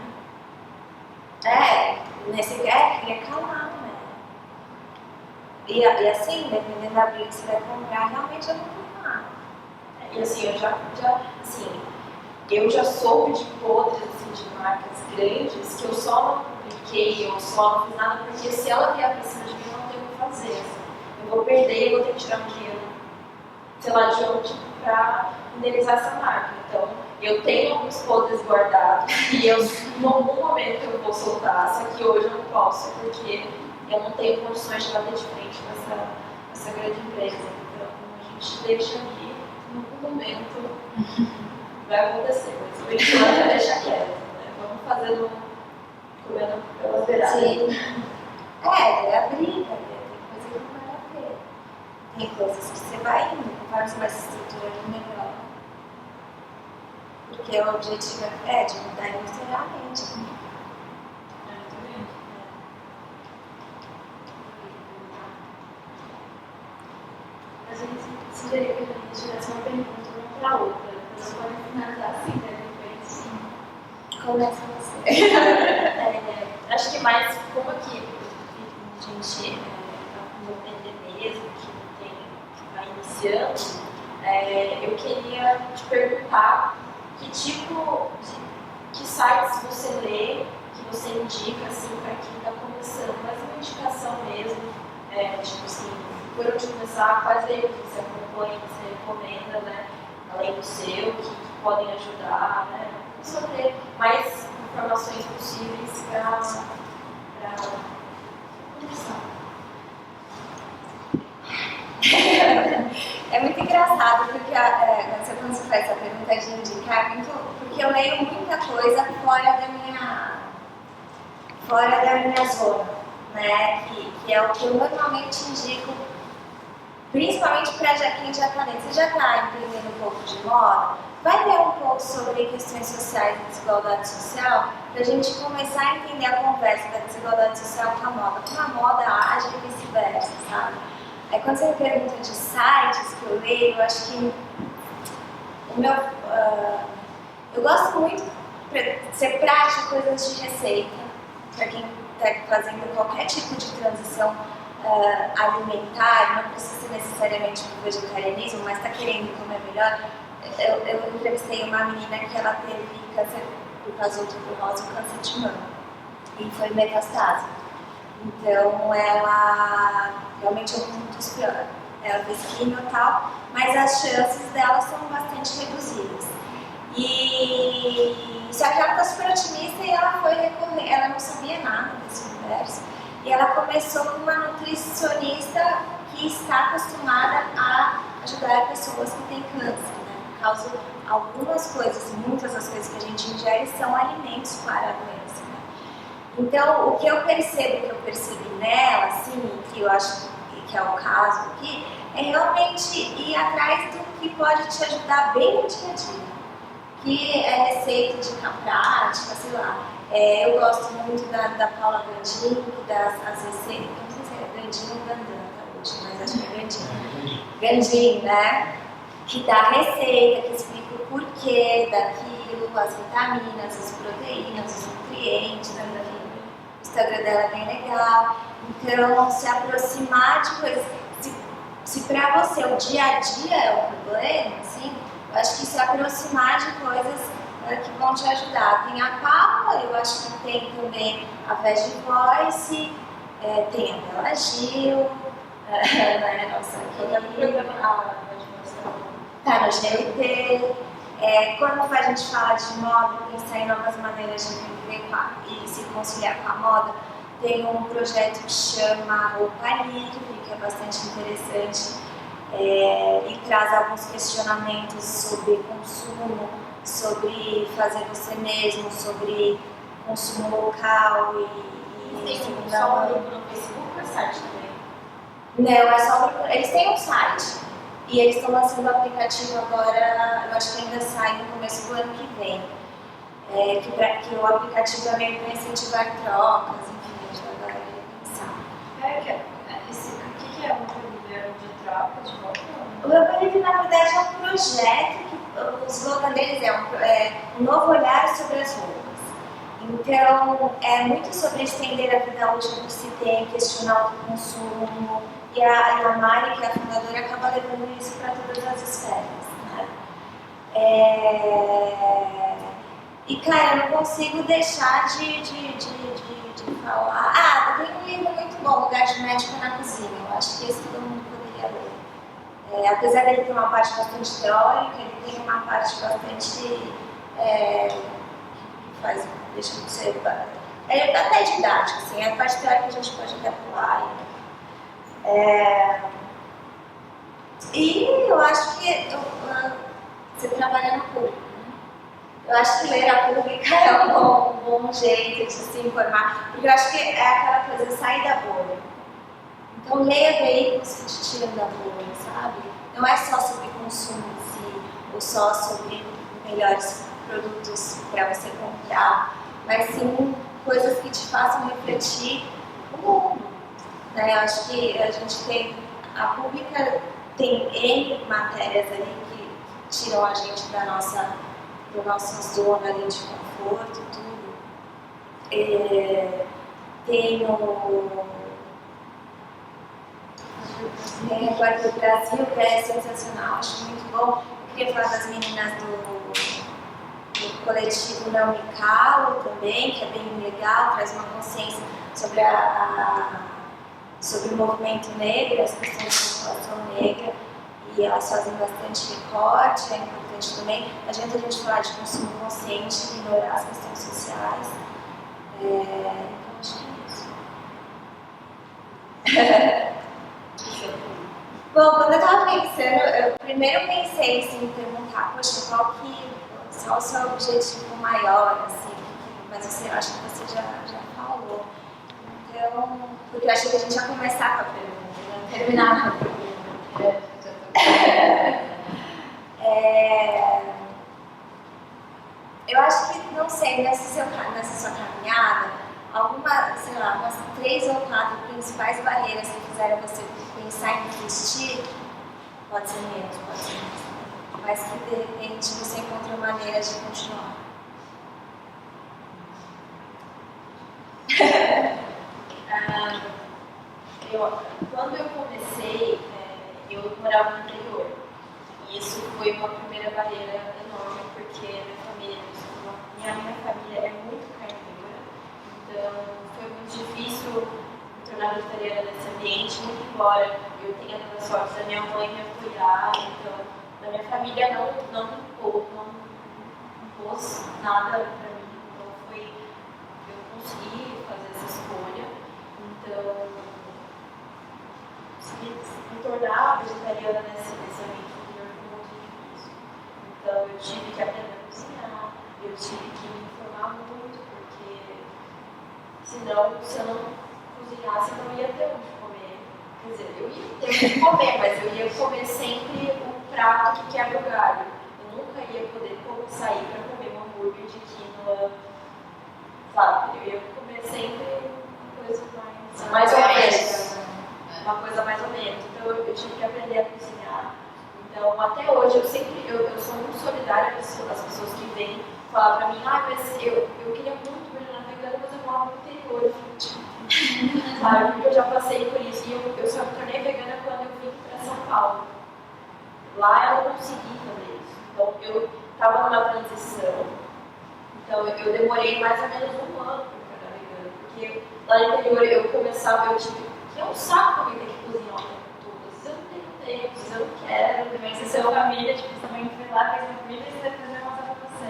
nesse queria calar, né? E assim, dependendo da briga que você vai comprar, realmente eu não vou falar. E assim, eu já soube de podres assim, de marcas grandes que eu só não publiquei, eu só não fiz nada, porque se ela vier pra cima de mim, eu não tenho o que fazer. Assim. Eu vou perder, eu vou ter que tirar um dinheiro, sei lá, de onde pra indenizar essa marca. Então, eu tenho alguns podres guardados e em algum momento eu vou soltar, só que hoje eu não posso, porque eu não tenho condições de bater de frente com essa grande empresa. Então, a gente deixa aqui, em algum momento vai acontecer, mas por enquanto é deixar quieto, né? Vamos fazendo, comendo pelas beiradas. Sim. É a briga, né? Tem coisa que não vai a pena. Tem coisas que você vai indo, conforme você vai se estruturando melhor. Porque o objetivo é de mudar a indústria realmente. A gente sugeria que a gente tivesse uma pergunta uma para a outra. Vocês podem finalizar assim, né? Depois. Começa você. Acho que mais como aqui a gente não entender mesmo, que está iniciando, eu queria te perguntar que que sites você lê, que você indica assim, para quem está começando, mas uma indicação mesmo, tipo assim, por onde começar, quais veículos você acompanha, você recomenda, né, além do seu, que podem ajudar, né, pessoa ter mais informações possíveis para conversar. É muito engraçado, porque quando você faz essa pergunta de indicar, porque eu leio muita coisa fora da minha zona, né? Que é o que eu normalmente indico, principalmente para quem já está dentro. Você já está entendendo um pouco de moda? Vai ler um pouco sobre questões sociais e desigualdade social, para a gente começar a entender a conversa da desigualdade social com a moda, como a moda age e vice-versa, sabe? Aí quando você me pergunta de sites que eu leio, eu acho que eu gosto muito de ser prático, coisas de receita, para quem está fazendo qualquer tipo de transição alimentar, não precisa ser necessariamente para o vegetarianismo, mas está querendo comer melhor. Eu entrevistei uma menina que ela teve câncer por causa do tuberculose, câncer de mama, e foi metastase. Então ela realmente é muito pior. Ela fez quimio e tal, mas as chances dela são bastante reduzidas. Só que ela está super otimista e ela foi recorrer, ela não sabia nada desse universo. E ela começou com uma nutricionista que está acostumada a ajudar pessoas que têm câncer, né? Por causa de algumas coisas, muitas das coisas que a gente ingere são alimentos para a doença, né? Então, o que eu percebi nela, assim, que eu acho que é o caso aqui, é realmente ir atrás do que pode te ajudar bem no dia a dia. Que é receita de prática, sei lá. Eu gosto muito da Paula Gandini, que dá as receitas, não sei se é Gandini ou Gandana hoje, mas acho que é Gandini. Gandini, né? Que dá a receita, que explica o porquê daquilo, as vitaminas, as proteínas, os nutrientes, o Instagram dela é bem legal. Então, se aproximar de coisas. Se pra você o dia a dia é o problema, assim, eu acho que se aproximar de coisas que vão te ajudar. Tem a Paula, eu acho que tem também a Veg Voice, tem a Bela Gil, né, nossa querida, tá no GLT. Quando a gente fala de moda, pensar em novas maneiras de viver e se conciliar com a moda, tem um projeto que chama Roupa Livre, que é bastante interessante e traz alguns questionamentos sobre consumo, sobre fazer você mesmo, sobre consumo local e tem só um grupo no Facebook ou site também? Não, é só um grupo. Eles têm um site e eles estão lançando o aplicativo agora, eu acho que ainda sai no começo do ano que vem. Que o aplicativo é meio para incentivar trocas, enfim, a gente vai agora pensar. O que é uma coluna de troca de volta? O Roupa Livre, na verdade, é um projeto que o slogan deles é um novo olhar sobre as roupas. Então, é muito sobre estender a vida útil que se tem, questionar o consumo. E a Mari, que é a fundadora, acaba levando isso para todas as esferas, né? E, cara, eu não consigo deixar de falar. Tem um livro muito bom, Lugar de Médico na Cozinha. Eu acho que esse todo mundo poderia ler. Apesar dele ter uma parte bastante teórica, ele tem uma parte bastante que deixa de ser até didático, assim. A parte teórica a gente pode até pular. E eu acho que você trabalha no público, né? Eu acho que ler a pública é um bom jeito de se informar, porque eu acho que é aquela coisa, sair da bolha. Então leia veículos que te tiram da bolha, sabe? Não é só sobre consumo em si, ou só sobre melhores produtos para você comprar, mas sim coisas que te façam refletir o mundo. Né? Eu acho que a pública tem N matérias ali que tiram a gente da nossa zona ali de conforto, tudo. Tem a Quarta do Brasil, que é sensacional, acho muito bom. Eu queria falar das meninas do coletivo Não Me Calo também, que é bem legal, traz uma consciência sobre sobre o movimento negro, as questões da população negra, e elas fazem bastante recorte, é importante importante também. Não adianta a gente falar de consumo consciente e ignorar as questões sociais. Então, acho que é isso. Bom, quando eu estava pensando, eu primeiro pensei assim, em perguntar, poxa, qual o seu objetivo maior, assim, mas eu acho que você já falou. Então, porque eu acho que a gente ia começar com a pergunta, né? Terminar com a pergunta. Eu acho que, não sei, nessa sua caminhada, sei lá, umas 3 ou 4 principais barreiras que fizeram você pensar em desistir, pode ser menos, mas que de repente você encontrou maneiras de continuar. Quando eu comecei, eu morava no interior. E isso foi uma primeira barreira enorme, porque minha família é muito carnívora. Então, foi muito difícil me tornar vegetariana nesse ambiente, muito embora eu tenha dado sorte da minha mãe me apoiar. Então, da minha família não impôs nada para mim. Então, eu consegui fazer essa escolha. Então, me tornar vegetariana nesse ambiente interior foi muito difícil. Então, eu tive que aprender a cozinhar, eu tive que me informar muito, porque senão, se eu não cozinhasse, eu não ia ter onde comer. Quer dizer, eu ia ter onde comer, mas eu ia comer sempre o prato que quebra o galho. Eu nunca ia poder sair para comer um hambúrguer de quinoa, sabe? Eu ia comer sempre uma coisa mais ou menos. Uma coisa mais ou menos. Então eu tive que aprender a cozinhar. Então até hoje eu sou muito solidária às pessoas que vêm falar pra mim, mas eu queria muito virar vegana, mas eu moro no interior, sabe? Porque eu já passei por isso. E eu só me tornei vegana quando eu vim pra São Paulo. Lá eu não consegui fazer isso. Então eu estava numa transição. Então eu demorei mais ou menos 1 ano para virar vegana. Porque lá no interior eu tive que é um saco pra mim ter que cozinhar o tempo todo. Se eu não tenho tempo, se eu não quero, Mas se sua família, tipo, você também foi lá, fez comida e depois vai passar pra você.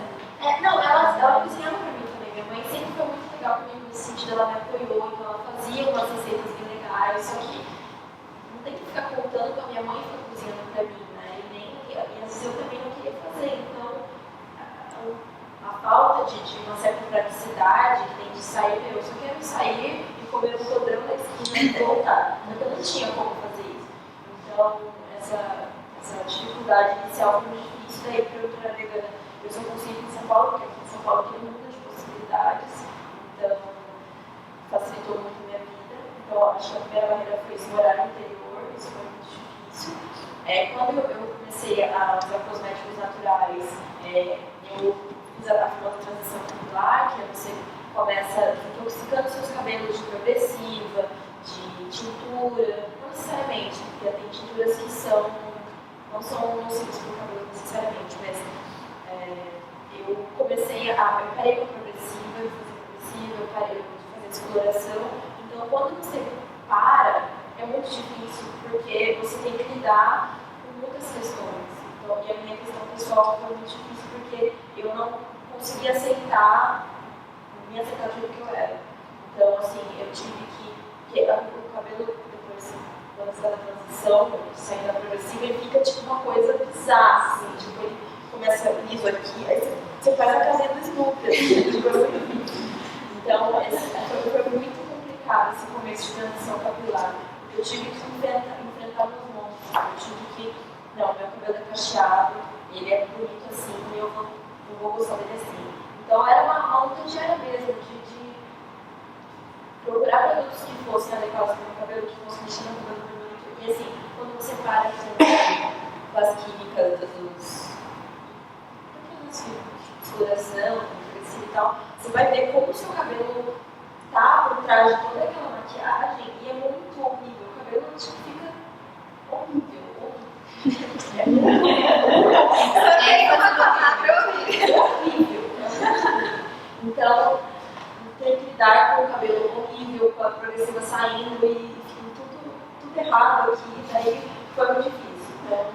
Não, ela cozinhava pra mim também. Minha mãe sempre foi muito legal comigo nesse sentido, ela me apoiou, então ela fazia umas receitas bem legais, só que não tem que ficar contando que a minha mãe foi cozinhando pra mim, né? E às vezes eu também não queria fazer, então a falta de uma certa praticidade que tem de sair, eu só quero sair e comer um podrão da esquina e voltar. Então eu não tinha como fazer isso. Então essa dificuldade inicial foi muito difícil, daí para eu virar vegana eu só consegui em São Paulo, porque aqui em São Paulo tem muitas possibilidades, então facilitou muito a minha vida. Então acho que a primeira barreira foi esse morar no interior, isso foi muito difícil. Quando eu comecei a usar cosméticos naturais, eu fiz a famosa transição capilar, que você começa intoxicando seus cabelos de progressiva, de tintura, não necessariamente, porque tem tinturas que não são nocivas para o cabelo necessariamente, mas eu comecei eu parei com a progressiva, eu parei de fazer descoloração. Então, quando você para, é muito difícil, porque você tem que lidar com muitas questões. Então, e a minha questão pessoal foi muito difícil, porque eu não conseguia me aceitar do jeito que eu era. Então, assim, eu tive que o cabelo, depois, quando você está na transição, saindo da progressiva, ele fica tipo uma coisa bizarra, assim, tipo, ele começa liso aqui, aí você faz a casinha do Snoopy, assim, tipo, então, foi muito complicado esse começo de transição capilar. Eu tive que enfrentar meus monstros, eu tive que, meu cabelo é cacheado, ele é bonito assim, e eu não vou gostar dele assim. Então era uma luta diária mesmo, de procurar produtos que fossem adequados para o meu cabelo, que fossem mexer no cabelo bonito. E assim, quando você para com as químicas dos descoloração, progressiva e tal, você vai ver como o seu cabelo tá por trás de toda aquela maquiagem e é muito horrível. O cabelo fica horrível. Então, tem que lidar com o cabelo horrível, com a progressiva saindo e tudo errado aqui, daí foi muito difícil. Então,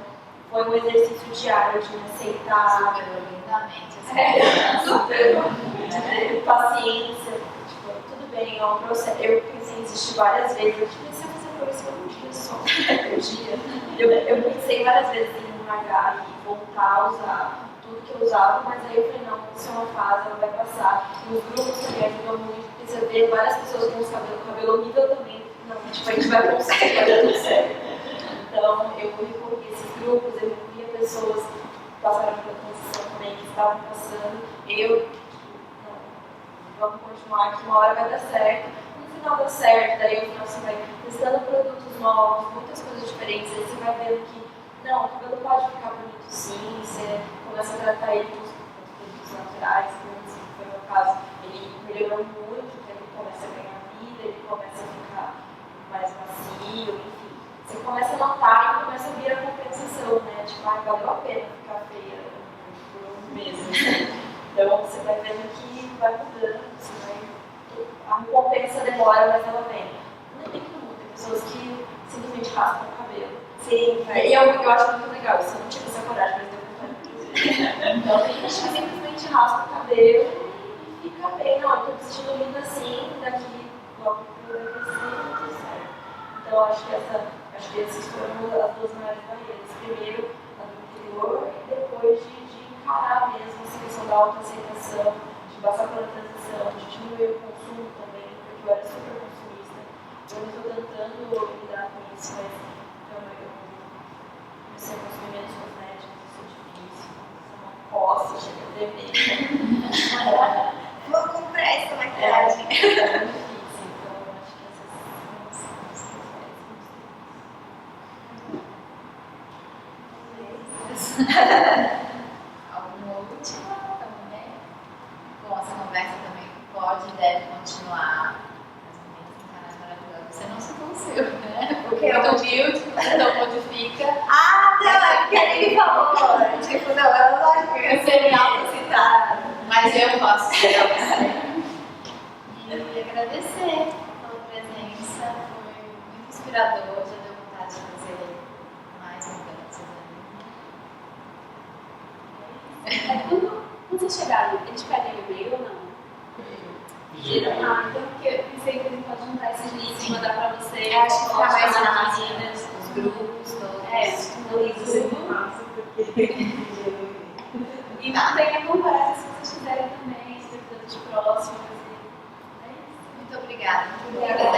foi um exercício diário de me aceitar. Super paciência. Tipo, tudo bem, é um processo. Eu pensei em desistir várias vezes. Eu comecei a fazer progressão um dia só. Eu pensei várias vezes em largar e voltar a usar tudo que eu usava, mas aí eu falei, não, isso é uma fase, ela vai passar. E os grupos também ajudam muito, porque você vê várias pessoas com cabelo horrível também. Não, tipo, a gente vai conseguir fazer tudo certo. Então, eu recorri a esses grupos, eu recorri a pessoas que passaram pela transição também, que estavam passando. Não, vamos continuar, que uma hora vai dar certo. No final dá certo, daí no final você vai testando produtos novos, muitas coisas diferentes, aí você vai vendo que, não, o cabelo pode ficar bonito sim, você começa a tratar ele com os produtos naturais, como foi o meu caso, ele melhorou muito, ele começa a ganhar vida, ele começa a ficar mais macio, enfim. Você começa a notar e começa a vir a compensação, né? Tipo, valeu a pena ficar feia por um mês. Então você vai vendo que vai mudando, a recompensa demora, mas ela vem. Não é nem todo mundo, tem pessoas que simplesmente raspam o cabelo. Sim, e eu acho muito legal, isso eu não tive essa coragem, mas eu então tem gente que simplesmente raspa o cabelo e fica bem, não, eu tô me sentindo linda assim, daqui logo vai crescer, tudo certo. Então acho que essas foram as duas maiores barreiras. Primeiro, a do interior, e depois de encarar mesmo essa questão da autoaceitação, de passar pela transição, de diminuir o consumo também, porque eu era super consumista. Eu não estou tentando lidar com isso, mas eu comecei a consumir menos cosméticos, isso é difícil. Isso é uma coça, chega a tremer. Vou comprar essa maquiagem. É difícil, então eu acho que essas são as Alguma última também? Bom, essa conversa também pode e deve continuar. As meninas maravilhosas. Você não citou o seu, né? Porque eu do build, você não modifica. Ah, não, é porque a Lili falou. Tipo, não, ela lógico que eu sei autocitar. Mas eu posso citar você. E agradecer pela presença. Foi muito inspirador. Já deu vontade de fazer mais mudanças ali. Quando vocês chegaram, eles pedem e-mail ou não? Então, porque eu pensei que ele pode juntar esses links e mandar pra vocês. Acho que fica mais nas fácil. meninas, Os grupos todos. no E mantenha conversa se vocês quiserem também, expectativas próximas. Muito obrigada. Obrigada.